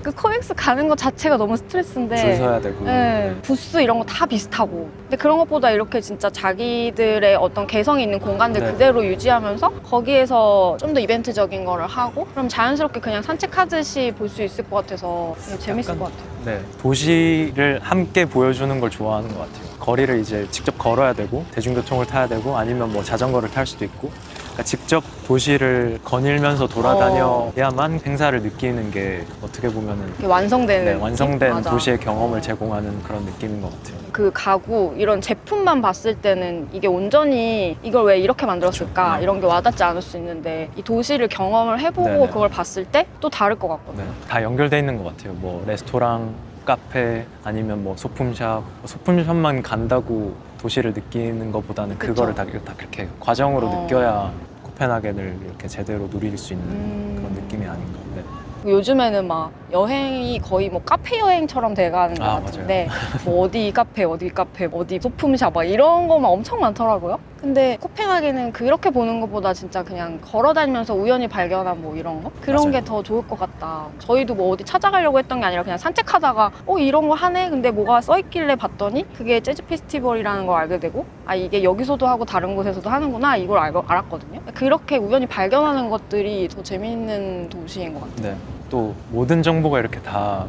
그 코엑스 가는 것 자체가 너무 스트레스인데. 줄 서야 되고. 네, 네. 부스 이런 거 다 비슷하고. 근데 그런 것보다 이렇게 진짜 자기들의 어떤 개성이 있는 공간들 네. 그대로 유지하면서 거기에서 좀 더 이벤트적인 거를 하고 그럼 자연스럽게 그냥 산책하듯이 볼 수 있을 것 같아서 재밌을 약간- 것 같아요. 네, 도시를 함께 보여주는 걸 좋아하는 것 같아요. 거리를 이제 직접 걸어야 되고 대중교통을 타야 되고 아니면 뭐 자전거를 탈 수도 있고 그러니까 직접 도시를 거닐면서 돌아다녀야만 행사를 느끼는 게 어떻게 보면은 이렇게 완성되는 느낌? 완성된 맞아. 도시의 경험을 제공하는 그런 느낌인 것 같아요. 그 가구 이런 제품만 봤을 때는 이게 온전히 이걸 왜 이렇게 만들었을까 그렇죠. 네. 이런 게 와닿지 않을 수 있는데 이 도시를 경험을 해보고 네네. 그걸 봤을 때 또 다를 것 같거든요. 네, 다 연결돼 있는 것 같아요. 뭐 레스토랑, 카페 아니면 뭐 소품샵, 소품샵만 간다고 도시를 느끼는 것보다는 그쵸. 그거를 다 그렇게 과정으로 어. 느껴야 코펜하겐을 이렇게 제대로 누릴 수 있는 음. 그런 느낌이 아닌가. 네. 요즘에는 막 여행이 거의 뭐 카페 여행처럼 돼가는 것 아, 같은데 뭐 어디 카페 어디 소품샵 막 이런 거만 엄청 많더라고요. 근데 코펜하겐은 그렇게 보는 것보다 진짜 그냥 걸어다니면서 우연히 발견한 뭐 이런 거 그런 맞아요. 게 더 좋을 것 같다. 저희도 뭐 어디 찾아가려고 했던 게 아니라 그냥 산책하다가 이런 거 하네 근데 뭐가 써있길래 봤더니 그게 재즈 페스티벌이라는 걸 알게 되고 아 이게 여기서도 하고 다른 곳에서도 하는구나 이걸 알았거든요. 그렇게 우연히 발견하는 것들이 더 재미있는 도시인 것 같아요. 네. 또 모든 정보가 이렇게 다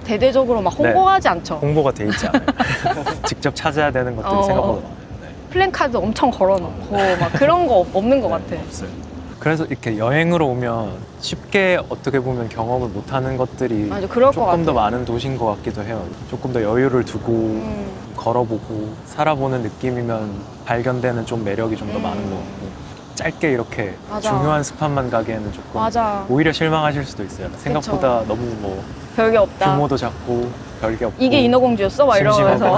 대대적으로 막 홍보하지 않죠. 홍보가 돼 있지 않아요. 직접 찾아야 되는 것들이 생각보다 많아요. 네. 플랜카드 엄청 걸어놓고 막 그런 거 없는 것 같아. 없어요. 그래서 이렇게 여행으로 오면 쉽게 어떻게 보면 경험을 못하는 것들이 맞아, 그럴 것 조금 더 같아요. 많은 도시인 것 같기도 해요. 조금 더 여유를 두고 걸어보고 살아보는 느낌이면 발견되는 좀 매력이 좀 더 많은 것 같고 짧게 이렇게 맞아. 중요한 스팟만 가기에는 조금 맞아. 오히려 실망하실 수도 있어요. 생각보다 너무 뭐 별게 없다. 규모도 작고 별게 없고 이게 인어공주였어? 막 이러면서. 심심하고.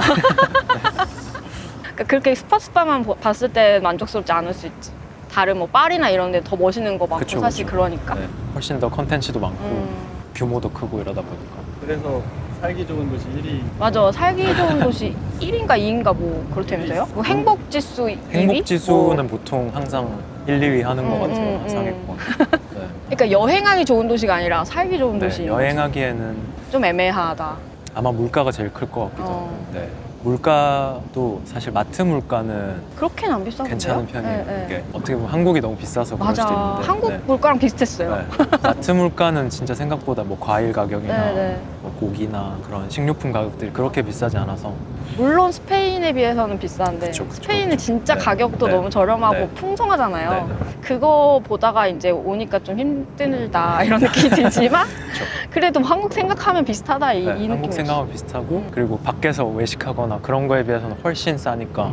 그러니까 그렇게 스팟만 봤을 때 만족스럽지 않을 수 있지. 다른 뭐 파리나 이런 데 더 멋있는 거 많고 그쵸, 사실 그쵸. 그러니까. 네, 훨씬 더 컨텐츠도 많고 음. 규모도 크고 이러다 보니까 그래서 살기 좋은 도시 1위. 맞아. 살기 좋은 도시 1위인가 2위인가 뭐 그렇다면서요? 뭐 행복지수 2위? 행복지수는 보통 항상 1, 2위 하는 것 같아요. 상위권. 네. 그러니까 여행하기 좋은 도시가 아니라 살기 좋은 네, 도시. 여행하기에는 좀 애매하다. 아마 물가가 제일 클 것 같기도 하고. 네. 물가도 사실 마트 물가는 그렇게는 안 비싸던데요? 괜찮은 편이에요. 네, 네. 이게 어떻게 보면 한국이 너무 비싸서 그럴 수도 맞아. 있는데. 한국 네. 물가랑 비슷했어요. 네. 마트 물가는 진짜 생각보다 뭐 과일 가격이나 네, 네. 뭐 고기나 그런 식료품 가격들이 그렇게 비싸지 않아서. 물론 스페인에 비해서는 비싼데 그쵸, 그쵸, 스페인은 그쵸. 진짜 네. 가격도 네. 너무 저렴하고 네. 풍성하잖아요. 네, 네. 그거 보다가 이제 오니까 좀 힘들다 이런 느낌이 들지만 그쵸. 그래도 한국 생각하면 비슷하다 이 네, 느낌이 한국 생각은 비슷하고 그리고 밖에서 외식하거나 그런 거에 비해서는 훨씬 싸니까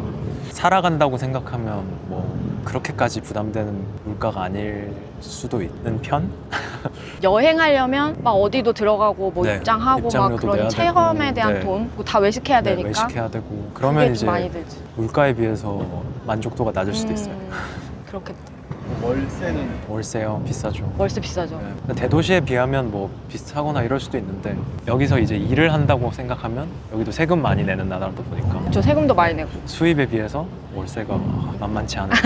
살아간다고 생각하면 뭐 그렇게까지 부담되는 물가가 아닐 수도 있는 편? 여행하려면 막 어디도 들어가고 뭐 네, 입장하고 막 입장료도 그런 내야 체험에 되고, 대한 네. 돈 다 외식해야 네, 되니까 외식해야 되고 그게 그러면 좀 이제 많이 들지. 물가에 비해서 만족도가 낮을 수도 있어요. 그렇겠다. 월세는 월세요 비싸죠. 월세 비싸죠. 네. 근데 대도시에 비하면 뭐 비슷하거나 이럴 수도 있는데 여기서 이제 일을 한다고 생각하면 여기도 세금 많이 내는 나라다 보니까 저 세금도 많이 내고. 수입에 비해서 월세가 만만치 않아요.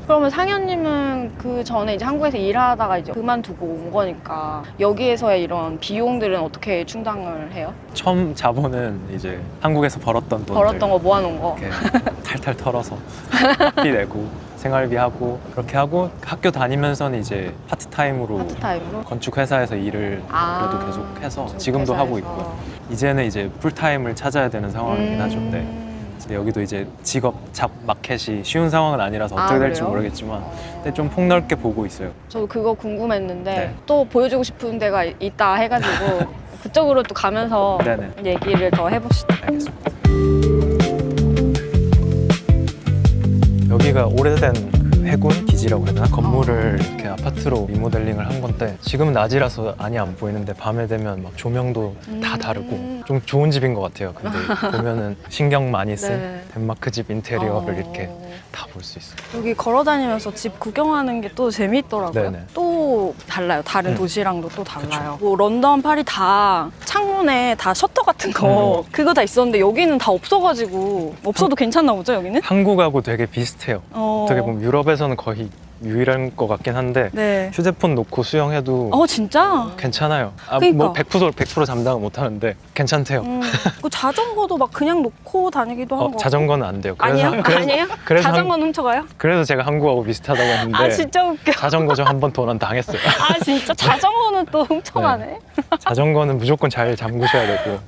그러면 상현님은 그 전에 이제 한국에서 일하다가 이제 그만두고 온 거니까 여기에서의 이런 비용들은 어떻게 충당을 해요? 처음 자본은 이제 한국에서 벌었던 돈들 벌었던 거 모아놓은 거. 이렇게 탈탈 털어서 학비 내고 생활비 하고 그렇게 하고 학교 다니면서는 이제 파트타임으로 파트타임으로? 건축 회사에서 일을 그래도 계속 해서 지금도 하고 회사에서. 있고요. 이제는 이제 풀타임을 찾아야 되는 상황이긴 하죠. 네. 근데 여기도 이제 직업 잡 마켓이 쉬운 상황은 아니라서 어떻게 될지 그래요? 모르겠지만 근데 좀 폭넓게 보고 있어요. 저도 그거 궁금했는데 네. 또 보여주고 싶은 데가 있다 해가지고 그쪽으로 또 가면서 네네. 얘기를 더 해봅시다. 알겠습니다. 여기가 오래된 그 해군 기지라고 해야 되나? 건물을 이렇게 아파트로 리모델링을 한 건데 지금은 낮이라서 많이 안 보이는데 밤에 되면 막 조명도 다 다르고 좀 좋은 집인 것 같아요. 근데 보면은 신경 많이 쓴 네. 덴마크 집 인테리어를 이렇게 다 볼 수 있어요. 여기 걸어다니면서 집 구경하는 게 또 재미있더라고요. 네네. 또 달라요. 다른 도시랑도 또 달라요. 뭐 런던, 파리 다 창문에 다 셔터 같은 거 그거 다 있었는데 여기는 다 없어가지고 없어도 괜찮나 보죠 여기는? 한국하고 되게 비슷해요. 어. 어떻게 보면 유럽에서는 거의 유일한 것 같긴 한데 네. 휴대폰 놓고 수영해도 진짜? 괜찮아요. 그러니까. 뭐 100% 잠당은 못 하는데 괜찮대요. 그 자전거도 막 그냥 놓고 다니기도 하는 거. 자전거는 안 돼요. 아니에요? 아니에요? 그래서 자전거는 훔쳐가요? 그래서 제가 한국하고 비슷하다고 했는데 아 진짜 웃겨. 자전거 저 한 번 도난 당했어요. 아 진짜 자전거는 또 훔쳐가네. 자전거는 무조건 잘 잠그셔야 되고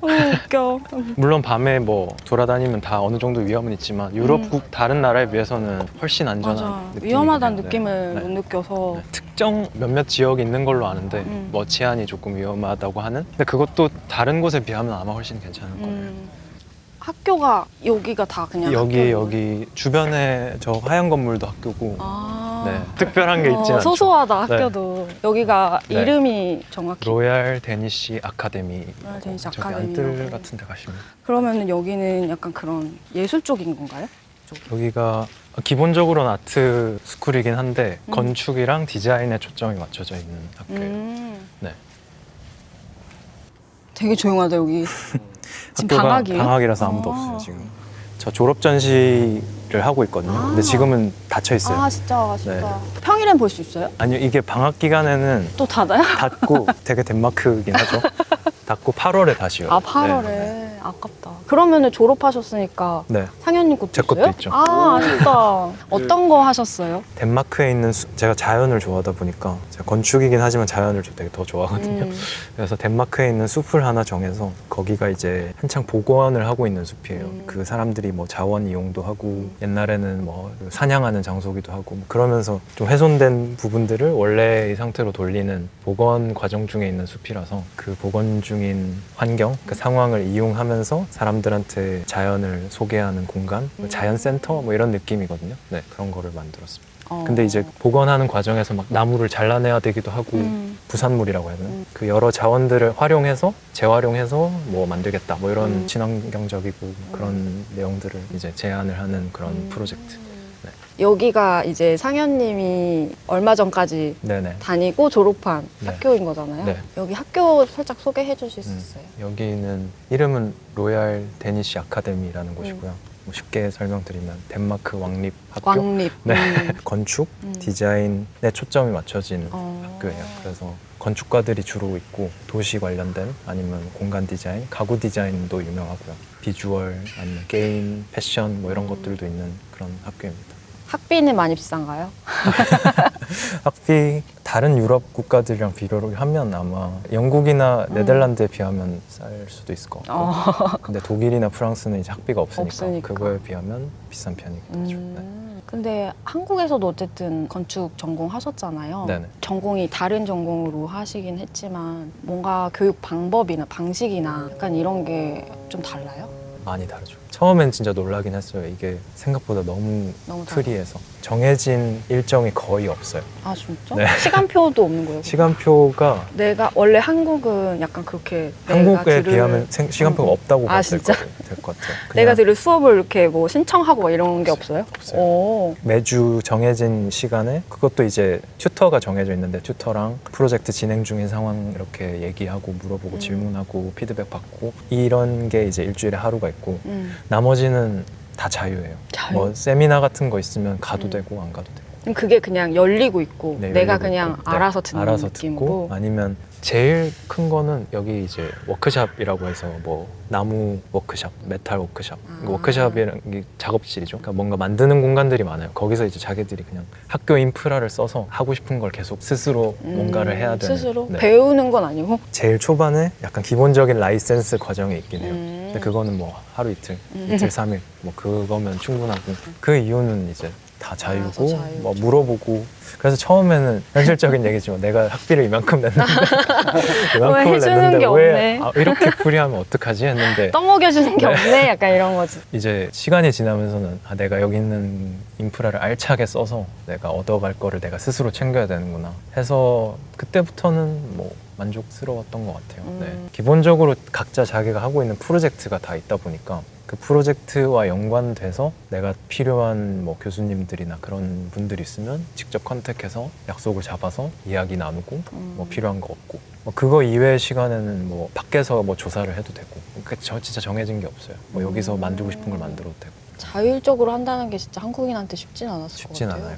웃겨. 물론 밤에 뭐 돌아다니면 다 어느 정도 위험은 있지만 유럽국 다른 나라에 비해서는 훨씬 안전한 맞아. 느낌이긴 위험하다는 해요. 느낌을 네. 못 느껴서. 네. 특정 몇몇 지역이 있는 걸로 아는데 뭐 치안이 조금 위험하다고 하는 근데 그것도 다른 곳에 비하면 아마 훨씬 괜찮을 거예요. 학교가 여기가 다 그냥 여기 주변에 저 하얀 건물도 학교고 아. 네. 특별한 게 있진 않죠. 소소하다 네. 학교도. 여기가 네. 이름이 정확히 로얄 데니시 아카데미. 로얄 데니시 저기 아카데미라고. 안뜰 같은 데 가시면 그러면 여기는 약간 그런 예술 쪽인 건가요? 여기가 기본적으로는 아트 스쿨이긴 한데 건축이랑 디자인에 초점이 맞춰져 있는 학교예요. 네. 되게 조용하다 여기. 지금 학교가 방학이에요? 방학이라서 아무도 없어요 지금. 저 졸업 전시를 하고 있거든요. 근데 지금은 닫혀 있어요. 아 진짜 아쉽다. 네. 평일엔 볼 수 있어요? 아니요 이게 방학 기간에는 또 닫아요? 닫고 되게 덴마크긴 하죠. 닫고 8월에 다시 열어요. 아 8월에 아깝다. 그러면은 졸업하셨으니까 네. 상현님 것도 제 것도 있어요? 있죠. 아 아쉽다. 어떤 거 하셨어요? 덴마크에 있는 제가 자연을 좋아하다 보니까 제가 건축이긴 하지만 자연을 되게 더 좋아하거든요. 그래서 덴마크에 있는 숲을 하나 정해서 거기가 이제 한창 복원을 하고 있는 숲이에요. 그 사람들이 뭐 자원 이용도 하고 옛날에는 뭐 사냥하는 장소기도 하고 뭐 그러면서 좀 훼손된 부분들을 원래의 상태로 돌리는 복원 과정 중에 있는 숲이라서 그 복원 중인 환경, 그 상황을 이용하면서 사람들한테 자연을 소개하는 공간, 자연센터 뭐 이런 느낌이거든요. 네, 그런 거를 만들었습니다. 근데 이제 복원하는 과정에서 막 나무를 잘라내야 되기도 하고 부산물이라고 해야 되나? 그 여러 자원들을 활용해서 재활용해서 뭐 만들겠다 뭐 이런 친환경적이고 그런 내용들을 이제 제안을 하는 그런 프로젝트. 네. 여기가 이제 상현님이 얼마 전까지 네네. 다니고 졸업한 네. 학교인 거잖아요. 네. 여기 학교 살짝 소개해 주실 수 있어요? 여기는 이름은 로얄 데니시 아카데미라는 곳이고요. 뭐 쉽게 설명드리면 덴마크 왕립 학교. 왕립. 네. 건축, 디자인에 초점이 맞춰진 학교예요. 그래서 건축가들이 주로 있고 도시 관련된 아니면 공간 디자인, 가구 디자인도 유명하고요. 비주얼 아니면 게임, 패션 뭐 이런 것들도 있는 그런 학교입니다. 학비는 많이 비싼가요? 학비 다른 유럽 국가들이랑 비교를 하면 아마 영국이나 네덜란드에 비하면 쌀 수도 있을 것 같고 근데 독일이나 프랑스는 이제 학비가 없으니까. 그거에 비하면 비싼 편이긴 하죠. 네. 근데 한국에서도 어쨌든 건축 전공하셨잖아요. 네네. 전공이 다른 전공으로 하시긴 했지만 뭔가 교육 방법이나 방식이나 약간 이런 게 좀 달라요? 많이 다르죠. 처음엔 진짜 놀라긴 했어요. 이게 생각보다 너무 너무 프리해서 정해진 일정이 거의 없어요. 아 진짜? 네. 시간표도 없는 거예요? 시간표가 내가 원래 한국은 약간 그렇게 한국에 비하면 시간표가 없다고 아, 봤을 진짜? 될 것 같아요. 내가 들을 수업을 이렇게 뭐 신청하고 막 이런 게 없어요? 없어요. 오. 매주 정해진 시간에 그것도 이제 튜터가 정해져 있는데 튜터랑 프로젝트 진행 중인 상황 이렇게 얘기하고 물어보고 질문하고 피드백 받고 이런 게 이제 일주일에 하루가 있고 나머지는 다 자유예요. 자유? 뭐 세미나 같은 거 있으면 가도 되고 안 가도 되고. 그럼 그게 그냥 열리고 있고 네, 내가 열리고 그냥 있고. 네, 알아서 듣는 알아서 느낌이고. 듣고 아니면 제일 큰 거는 여기 이제 워크샵이라고 해서 뭐 나무 워크샵, 메탈 워크샵. 워크샵이라는 게 작업실이죠. 그러니까 뭔가 만드는 공간들이 많아요. 거기서 이제 자기들이 그냥 학교 인프라를 써서 하고 싶은 걸 계속 스스로 뭔가를 해야 되는. 스스로? 네. 배우는 건 아니고? 제일 초반에 약간 기본적인 라이센스 과정이 있긴 해요. 근데 그거는 뭐 하루 이틀, 이틀 3일 뭐 그거면 충분하고 그 이유는 이제 다 자유고 알아서 자유. 뭐 물어보고 그래서 처음에는 현실적인 얘기지만 내가 학비를 이만큼 냈는데 이만큼을 해주는 냈는데 게 왜 없네. 이렇게 프리하면 어떡하지 했는데 떠먹여주는 게 네. 없네? 약간 이런 거지. 이제 시간이 지나면서는 내가 여기 있는 인프라를 알차게 써서 내가 얻어갈 거를 내가 스스로 챙겨야 되는구나 해서 그때부터는 뭐 만족스러웠던 것 같아요. 네. 기본적으로 각자 자기가 하고 있는 프로젝트가 다 있다 보니까 그 프로젝트와 연관돼서 내가 필요한 뭐 교수님들이나 그런 분들이 있으면 직접 컨택해서 약속을 잡아서 이야기 나누고 뭐 필요한 거 얻고 뭐 그거 이외의 시간에는 뭐 밖에서 뭐 조사를 해도 되고 진짜 정해진 게 없어요. 뭐 여기서 만들고 싶은 걸 만들어도 되고 자율적으로 한다는 게 진짜 한국인한테 쉽진 않았을 것 쉽진 같아요. 않아요.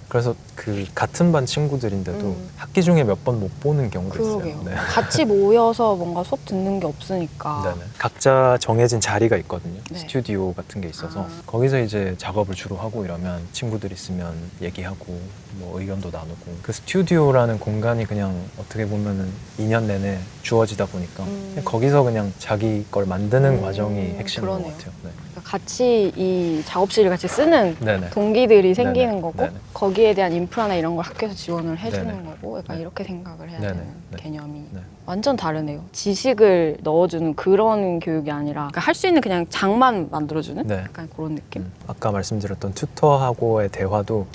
그래서 그 같은 반 친구들인데도 학기 중에 몇 번 못 보는 경우도 그러게요. 있어요. 네. 같이 모여서 뭔가 수업 듣는 게 없으니까. 네네. 각자 정해진 자리가 있거든요. 네. 스튜디오 같은 게 있어서 아. 거기서 이제 작업을 주로 하고 이러면 친구들 있으면 얘기하고 뭐 의견도 나누고 그 스튜디오라는 공간이 그냥 어떻게 보면은 2년 내내 주어지다 보니까 그냥 거기서 그냥 자기 걸 만드는 과정이 핵심인 그러네요. 것 같아요. 네. 그러니까 같이 이 작업실을 같이 쓰는 네네. 동기들이 생기는 네네. 거고 네네. 거기에 대한 인프라나 이런 걸 학교에서 지원을 해주는 네네. 거고 약간 네. 이렇게 생각을 해야 네네. 되는 네. 개념이 네. 완전 다르네요. 지식을 넣어주는 그런 교육이 아니라 그러니까 할 수 있는 그냥 장만 만들어주는 네. 약간 그런 느낌? 아까 말씀드렸던 튜터하고의 대화도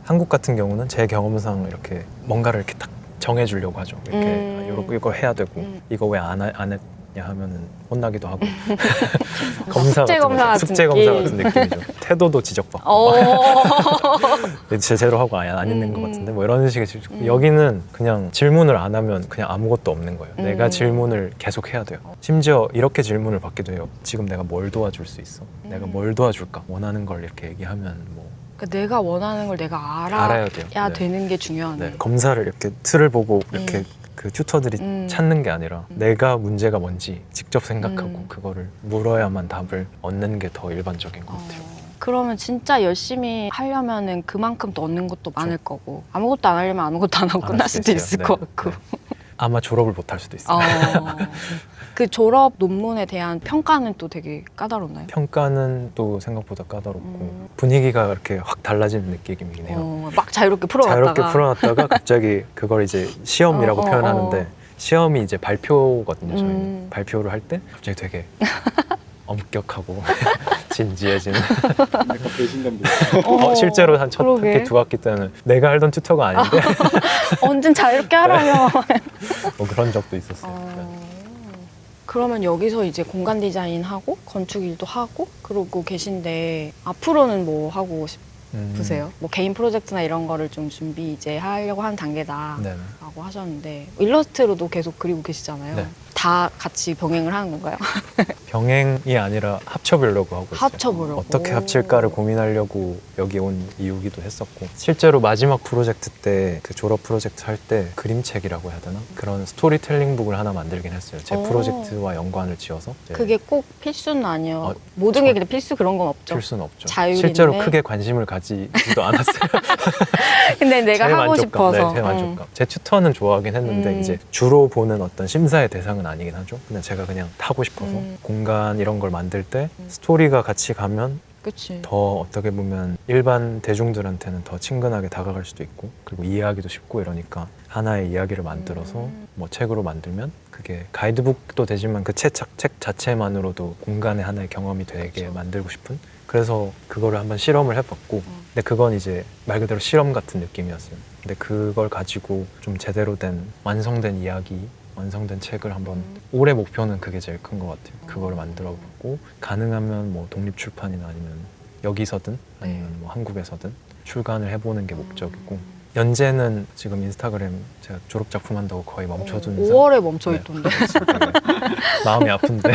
한국 같은 경우는 제 경험상 이렇게 뭔가를 이렇게 딱 정해주려고 하죠. 이렇게 이거 해야 되고 이거 왜 안 했냐 하면은 혼나기도 하고 검사 숙제 같은 검사 거죠. 같은 숙제 느낌. 검사 같은 느낌이죠. 태도도 지적받고 제대로 하고 안 있는 것 같은데 뭐 이런 식의 여기는 그냥 질문을 안 하면 그냥 아무것도 없는 거예요. 내가 질문을 계속 해야 돼요. 심지어 이렇게 질문을 받기도 해요. 지금 내가 뭘 도와줄 수 있어? 내가 뭘 도와줄까? 원하는 걸 이렇게 얘기하면 뭐 그러니까 내가 원하는 걸 내가 알아야 돼요. 네. 되는 게 중요하네. 네, 검사를 이렇게 틀을 보고 이렇게 그 튜터들이 찾는 게 아니라 내가 문제가 뭔지 직접 생각하고 그거를 물어야만 답을 얻는 게 더 일반적인 것 같아요. 그러면 진짜 열심히 하려면은 그만큼 또 얻는 것도 많을 거고 아무것도 안 하려면 아무것도 안 하고 안 끝날 할 수도 있어요. 있을 네, 것 같고. 네. 아마 졸업을 못 할 수도 있어요. 그 졸업 논문에 대한 평가는 또 되게 까다롭나요? 평가는 또 생각보다 까다롭고 분위기가 이렇게 확 달라지는 느낌이긴 해요. 막 자유롭게 풀어갔다가 자유롭게 풀어놨다가 갑자기 그걸 이제 시험이라고 표현하는데 시험이 이제 발표거든요. 저희는 발표를 할 때 갑자기 되게 엄격하고 진지해지는. 약간 배신감 느낌. 실제로 한 첫 그러게. 학기, 두 학기 때는 내가 알던 튜터가 아닌데 언젠 자유롭게 하라며. 뭐 그런 적도 있었어요. 네. 그러면 여기서 이제 공간 디자인 하고 건축 일도 하고 그러고 계신데 앞으로는 뭐 하고 싶으세요? 뭐 개인 프로젝트나 이런 거를 좀 준비 이제 하려고 하는 단계다라고 네네. 하셨는데 일러스트로도 계속 그리고 계시잖아요. 네. 다 같이 병행을 하는 건가요? 병행이 아니라 합쳐보려고 하고 있어요. 합쳐보려고. 어떻게 합칠까를 고민하려고 여기 온 이유기도 했었고, 실제로 마지막 프로젝트 때 그 졸업 프로젝트 할 때 그림책이라고 해야 되나? 그런 스토리텔링 북을 하나 만들긴 했어요. 제 오. 프로젝트와 연관을 지어서. 이제 그게 꼭 필수는 아니에요. 저- 모든 게 그냥 필수 그런 건 없죠. 필수는 없죠. 자율인데. 실제로 크게 관심을 가지지도 않았어요. 근데 내가 제 하고 만족감, 싶어서. 네, 제 만족감. 제 튜터는 좋아하긴 했는데 이제 주로 보는 어떤 심사의 대상은 아니긴 하죠. 근데 제가 그냥 타고 싶어서 공간 이런 걸 만들 때 스토리가 같이 가면 그치. 더 어떻게 보면 일반 대중들한테는 더 친근하게 다가갈 수도 있고, 그리고 이해하기도 쉽고 이러니까 하나의 이야기를 만들어서 뭐 책으로 만들면 그게 가이드북도 되지만 그 책 자체만으로도 공간의 하나의 경험이 되게 그쵸. 만들고 싶은, 그래서 그거를 한번 실험을 해봤고, 근데 그건 이제 말 그대로 실험 같은 느낌이었어요. 근데 그걸 가지고 좀 제대로 된 완성된 이야기, 완성된 책을 한번, 올해 목표는 그게 제일 큰 것 같아요. 그거를 만들어보고 가능하면 뭐 독립출판이나 아니면 여기서든 아니면 뭐 한국에서든 출간을 해보는 게 목적이고, 연재는 지금 인스타그램 제가 졸업작품 한다고 거의 멈춰둔 5월에 멈춰있던데. 마음이 아픈데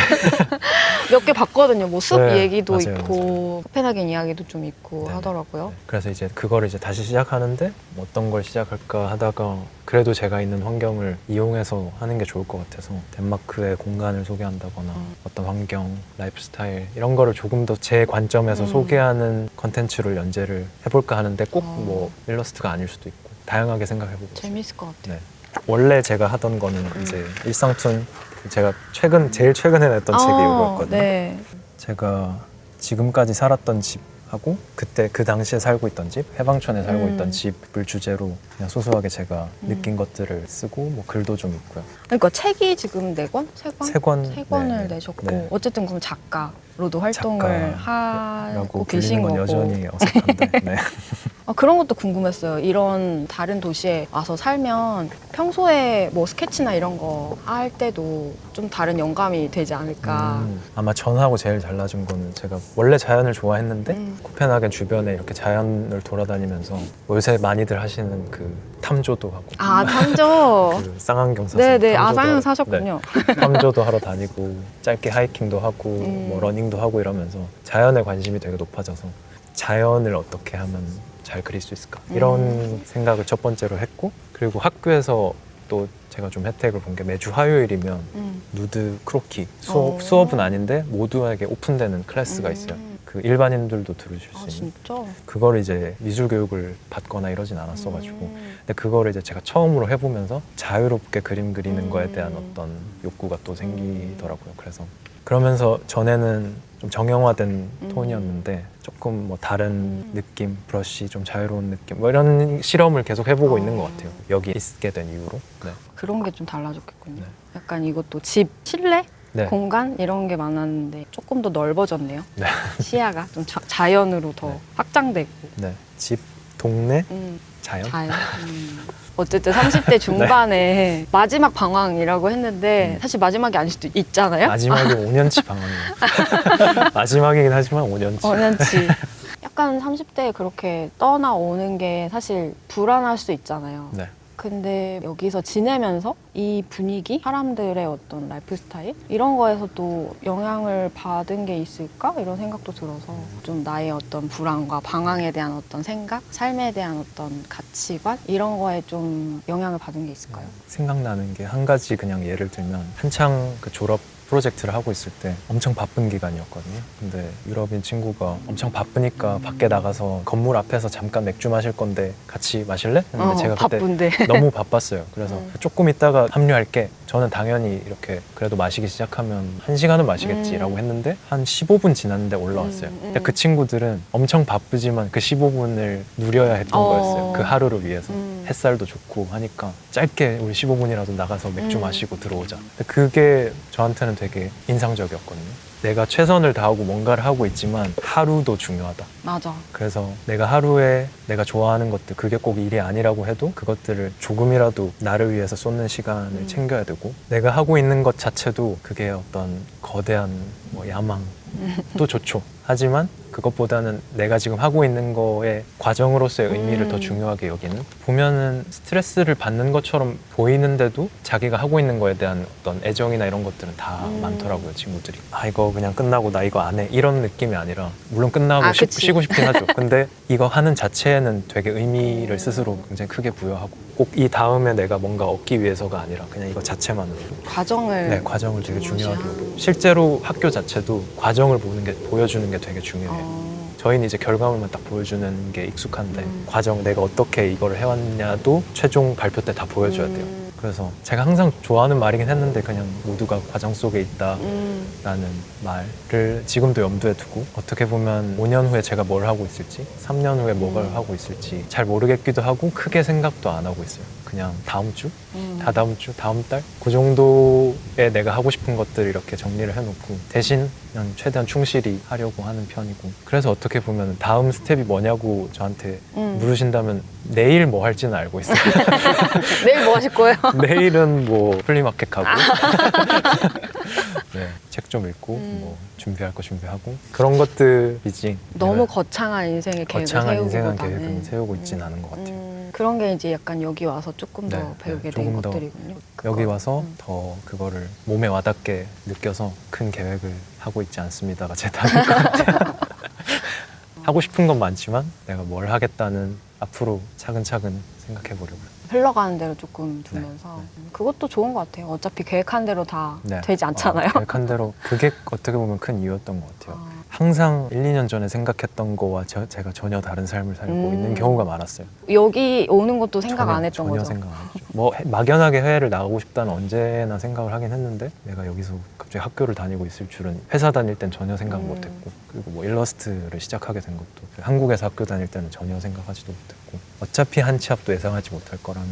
몇 개 봤거든요. 뭐 숲 네, 얘기도 맞아요, 있고 코펜하겐 이야기도 좀 있고 네네. 하더라고요. 네. 그래서 이제 그거를 이제 다시 시작하는데 뭐 어떤 걸 시작할까 하다가 그래도 제가 있는 환경을 이용해서 하는 게 좋을 것 같아서 덴마크의 공간을 소개한다거나 어떤 환경, 라이프 스타일 이런 거를 조금 더 제 관점에서 소개하는 컨텐츠를 연재를 해볼까 하는데 꼭 뭐 일러스트가 아닐 수도 있고 다양하게 생각해보고 있어요. 재밌을 것 같아요. 네. 원래 제가 하던 거는 이제 일상툰, 제가 제일 최근에 냈던 책이 이거였거든요. 네. 제가 지금까지 살았던 집하고 그때 그 당시에 살고 있던 집, 해방촌에 살고 있던 집을 주제로 그냥 소소하게 제가 느낀 것들을 쓰고 뭐 글도 좀 있고요. 그러니까 책이 지금 4권? 3권? 세 권, 3권을 네, 내셨고 네. 어쨌든 그럼 작가로도 활동을 하고 라고 계신 불리는 건 거고. 여전히 어색한데 네. 그런 것도 궁금했어요. 이런 다른 도시에 와서 살면 평소에 뭐 스케치나 이런 거 할 때도 좀 다른 영감이 되지 않을까. 아마 전하고 제일 달라진 거는 제가 원래 자연을 좋아했는데 코펜하겐 주변에 이렇게 자연을 돌아다니면서 뭐 요새 많이들 하시는 그 탐조도 하고 아, 탐조. 그 쌍안경 사서 네네. 탐조도 아상형 하러- 사셨군요. 네, 탐조도 하러 다니고 짧게 하이킹도 하고 뭐 러닝도 하고 이러면서 자연에 관심이 되게 높아져서 자연을 어떻게 하면 잘 그릴 수 있을까 이런 생각을 첫 번째로 했고, 그리고 학교에서 또 제가 좀 혜택을 본 게 매주 화요일이면 누드 크로키 수업은 아닌데 모두에게 오픈되는 클래스가 있어요. 그 일반인들도 들으실 아, 수 있는. 진짜? 그거를 이제 미술 교육을 받거나 이러진 않았어가지고 근데 그거를 이제 제가 처음으로 해보면서 자유롭게 그림 그리는 거에 대한 어떤 욕구가 또 생기더라고요. 그래서 그러면서 전에는 좀 정형화된 톤이었는데 조금 뭐 다른 느낌, 브러쉬, 좀 자유로운 느낌 뭐 이런 실험을 계속 해보고 있는 것 같아요. 여기 있게 된 이후로. 네. 그런 게 좀 달라졌겠군요. 네. 약간 이것도 집, 실내? 네. 공간? 이런 게 많았는데 조금 더 넓어졌네요. 네. 시야가 좀 자연으로 더 네. 확장되고. 네. 집, 동네, 음, 자연. 자연. 어쨌든 30대 중반에 마지막 방황이라고 했는데 사실 마지막이 아닐 수도 있잖아요. 마지막이 5년치 방황이에요. 마지막이긴 하지만 5년치. 5년치. 약간 30대에 그렇게 떠나오는 게 사실 불안할 수 있잖아요. 네. 근데 여기서 지내면서 이 분위기, 사람들의 어떤 라이프 스타일 이런 거에서 또 영향을 받은 게 있을까? 이런 생각도 들어서 좀 나의 어떤 불안과 방황에 대한 어떤 생각, 삶에 대한 어떤 가치관 이런 거에 좀 영향을 받은 게 있을까요? 생각나는 게 한 가지 그냥 예를 들면 한창 그 졸업 프로젝트를 하고 있을 때 엄청 바쁜 기간이었거든요. 근데 유럽인 친구가 엄청 바쁘니까 밖에 나가서 건물 앞에서 잠깐 맥주 마실 건데 같이 마실래? 했는데 제가 그때 바쁜데. 너무 바빴어요. 그래서 조금 있다가 합류할게. 저는 당연히 이렇게 그래도 마시기 시작하면 1시간은 마시겠지라고 했는데 한 15분 지났는데 올라왔어요. 근데 그 친구들은 엄청 바쁘지만 그 15분을 누려야 했던 거였어요. 그 하루를 위해서. 햇살도 좋고 하니까 짧게 우리 15분이라도 나가서 맥주 마시고 들어오자. 근데 그게 저한테는 되게 인상적이었거든요. 내가 최선을 다하고 뭔가를 하고 있지만 하루도 중요하다. 맞아. 그래서 내가 하루에 내가 좋아하는 것들, 그게 꼭 일이 아니라고 해도 그것들을 조금이라도 나를 위해서 쏟는 시간을 챙겨야 되고, 내가 하고 있는 것 자체도 그게 어떤 거대한 뭐 야망도 좋죠. 하지만 그것보다는 내가 지금 하고 있는 거의 과정으로서의 의미를 더 중요하게 여기는, 보면은 스트레스를 받는 것처럼 보이는데도 자기가 하고 있는 거에 대한 어떤 애정이나 이런 것들은 다 많더라고요. 친구들이 아 이거 그냥 끝나고 나 이거 안 해 이런 느낌이 아니라, 물론 끝나고 그치. 쉬고 싶긴 하죠. 근데 이거 하는 자체에는 되게 의미를 스스로 굉장히 크게 부여하고, 꼭 이 다음에 내가 뭔가 얻기 위해서가 아니라 그냥 이거 자체만으로 과정을 네, 과정을 되게 중요하게 중요시하고. 여기고, 실제로 학교 자체도 과정을 보여주는 게 되게 중요해요. 저희는 이제 결과물만 딱 보여주는 게 익숙한데 과정, 내가 어떻게 이걸 해왔냐도 최종 발표 때 다 보여줘야 돼요. 그래서 제가 항상 좋아하는 말이긴 했는데, 그냥 모두가 과정 속에 있다라는 말을 지금도 염두에 두고, 어떻게 보면 5년 후에 제가 뭘 하고 있을지, 3년 후에 뭘 하고 있을지 잘 모르겠기도 하고 크게 생각도 안 하고 있어요. 그냥 다음 주, 다다음 주, 다음 달, 그 정도에 내가 하고 싶은 것들 이렇게 정리를 해놓고, 대신 그냥 최대한 충실히 하려고 하는 편이고, 그래서 어떻게 보면 다음 스텝이 뭐냐고 저한테 물으신다면 내일 뭐 할지는 알고 있어요. 내일 뭐 하실 거예요? 내일은 뭐 플리마켓 가고 네, 책 좀 읽고 뭐 준비할 거 준비하고 그런 것들이지, 너무 거창한 인생의 계획을 거창한 인생한 세우기보다는 계획은 세우고 있지는 않은 것 같아요. 그런 게 이제 약간 여기 와서 조금 더 네, 배우게 네, 된 조금 더 것들이군요. 여기 와서 더 그거를 몸에 와닿게 느껴서 큰 계획을 하고 있지 않습니다가 제 답일 것 같아요. 하고 싶은 건 많지만 내가 뭘 하겠다는 앞으로 차근차근 생각해 보려고요. 흘러가는 대로 조금 두면서 그것도 좋은 것 같아요. 어차피 계획한 대로 다 네. 되지 않잖아요. 계획한 대로, 그게 어떻게 보면 큰 이유였던 것 같아요. 항상 1, 2년 전에 생각했던 거와 제가 전혀 다른 삶을 살고 있는 경우가 많았어요. 여기 오는 것도 생각 안 했던 전혀 거죠. 생각 안 했죠. 뭐 막연하게 해외를 나가고 싶다는 언제나 생각을 하긴 했는데, 내가 여기서 갑자기 학교를 다니고 있을 줄은 회사 다닐 땐 전혀 생각 못 했고, 그리고 뭐 일러스트를 시작하게 된 것도 한국에서 학교 다닐 때는 전혀 생각하지도 못했고, 어차피 한 치 앞도 예상하지 못할 거라면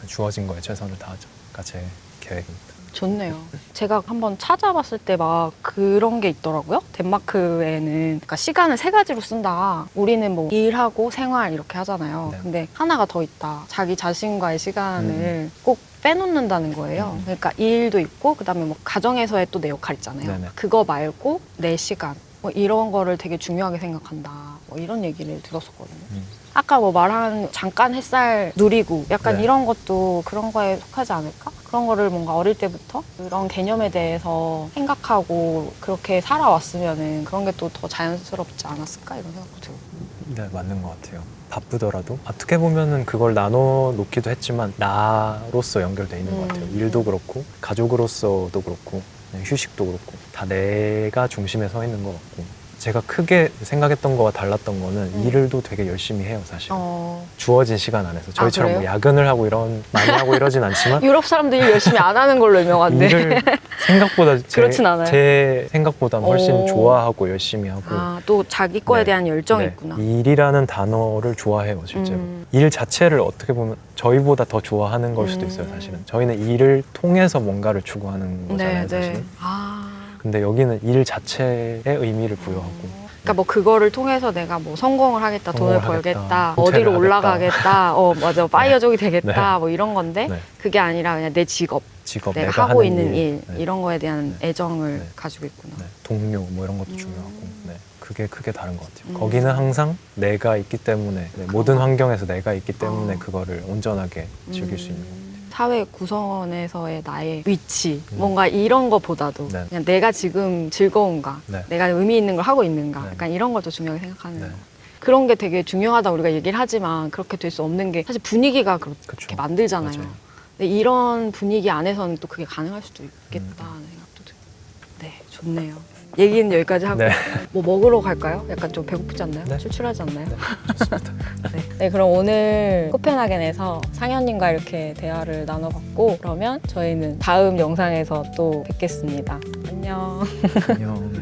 주어진 거에 최선을 다하자가 제 계획입니다. 좋네요. 제가 한번 찾아봤을 때 막 그런 게 있더라고요. 덴마크에는 그러니까 시간을 3가지로 쓴다. 우리는 뭐 일하고 생활 이렇게 하잖아요. 네. 근데 하나가 더 있다. 자기 자신과의 시간을 꼭 빼놓는다는 거예요. 그러니까 일도 있고 그다음에 뭐 가정에서의 또 내 역할 있잖아요. 네네. 그거 말고 내 시간 뭐 이런 거를 되게 중요하게 생각한다. 뭐 이런 얘기를 들었었거든요. 아까 뭐 말한 잠깐 햇살 누리고 약간 네. 이런 것도 그런 거에 속하지 않을까? 그런 거를 뭔가 어릴 때부터 그런 개념에 대해서 생각하고 그렇게 살아왔으면은 그런 게 또 더 자연스럽지 않았을까? 이런 생각도 들고. 네, 맞는 것 같아요. 바쁘더라도 어떻게 보면은 그걸 나눠 놓기도 했지만 나로서 연결돼 있는 것 같아요. 일도 그렇고 가족으로서도 그렇고 휴식도 그렇고 다 내가 중심에 서 있는 것 같고, 제가 크게 생각했던 거와 달랐던 거는 일을도 되게 열심히 해요, 사실. 주어진 시간 안에서. 저희처럼 뭐 그래요? 야근을 하고 많이 하고 이러진 않지만 유럽 사람들이 열심히 안 하는 걸로 유명한데. 일을 생각보다 그렇진 않아요. 제 생각보다 훨씬 좋아하고 열심히 하고. 또 자기 거에 네. 대한 열정이 네. 있구나. 일이라는 단어를 좋아해요, 실제로. 일 자체를 어떻게 보면 저희보다 더 좋아하는 걸 수도 있어요, 사실은. 저희는 일을 통해서 뭔가를 추구하는 거잖아요, 사실은. 근데 여기는 일 자체의 의미를 부여하고. 그러니까 뭐 그거를 통해서 내가 뭐 성공을 하겠다, 돈을 성공을 하겠다, 벌겠다, 은퇴를 어디로 올라가겠다, 맞아, 파이어족이 되겠다, 네. 뭐 이런 건데 네. 그게 아니라 그냥 내 직업, 내가 하고 있는 일 네. 이런 거에 대한 네. 애정을 네. 가지고 있구나. 네. 동료 뭐 이런 것도 중요하고. 네. 그게 크게 다른 것 같아요. 거기는 항상 내가 있기 때문에, 네, 모든 환경에서 내가 있기 때문에 그거를 온전하게 즐길 수 있는 것 같아요. 사회 구성원에서의 나의 위치, 뭔가 이런 거보다도 네. 그냥 내가 지금 즐거운가, 네. 내가 의미 있는 걸 하고 있는가, 네. 약간 이런 걸 더 중요하게 생각하는 네. 거. 그런 게 되게 중요하다 우리가 얘기를 하지만 그렇게 될 수 없는 게 사실 분위기가 그렇게 그쵸. 만들잖아요. 맞아요. 근데 이런 분위기 안에서는 또 그게 가능할 수도 있겠다는 생각도 들고. 네, 좋네요. 얘기는 여기까지 하고 네. 뭐 먹으러 갈까요? 약간 좀 배고프지 않나요? 네. 출출하지 않나요? 네, 좋습니다. 네, 그럼 오늘 코펜하겐에서 상현님과 이렇게 대화를 나눠봤고, 그러면 저희는 다음 영상에서 또 뵙겠습니다. 안녕. 안녕.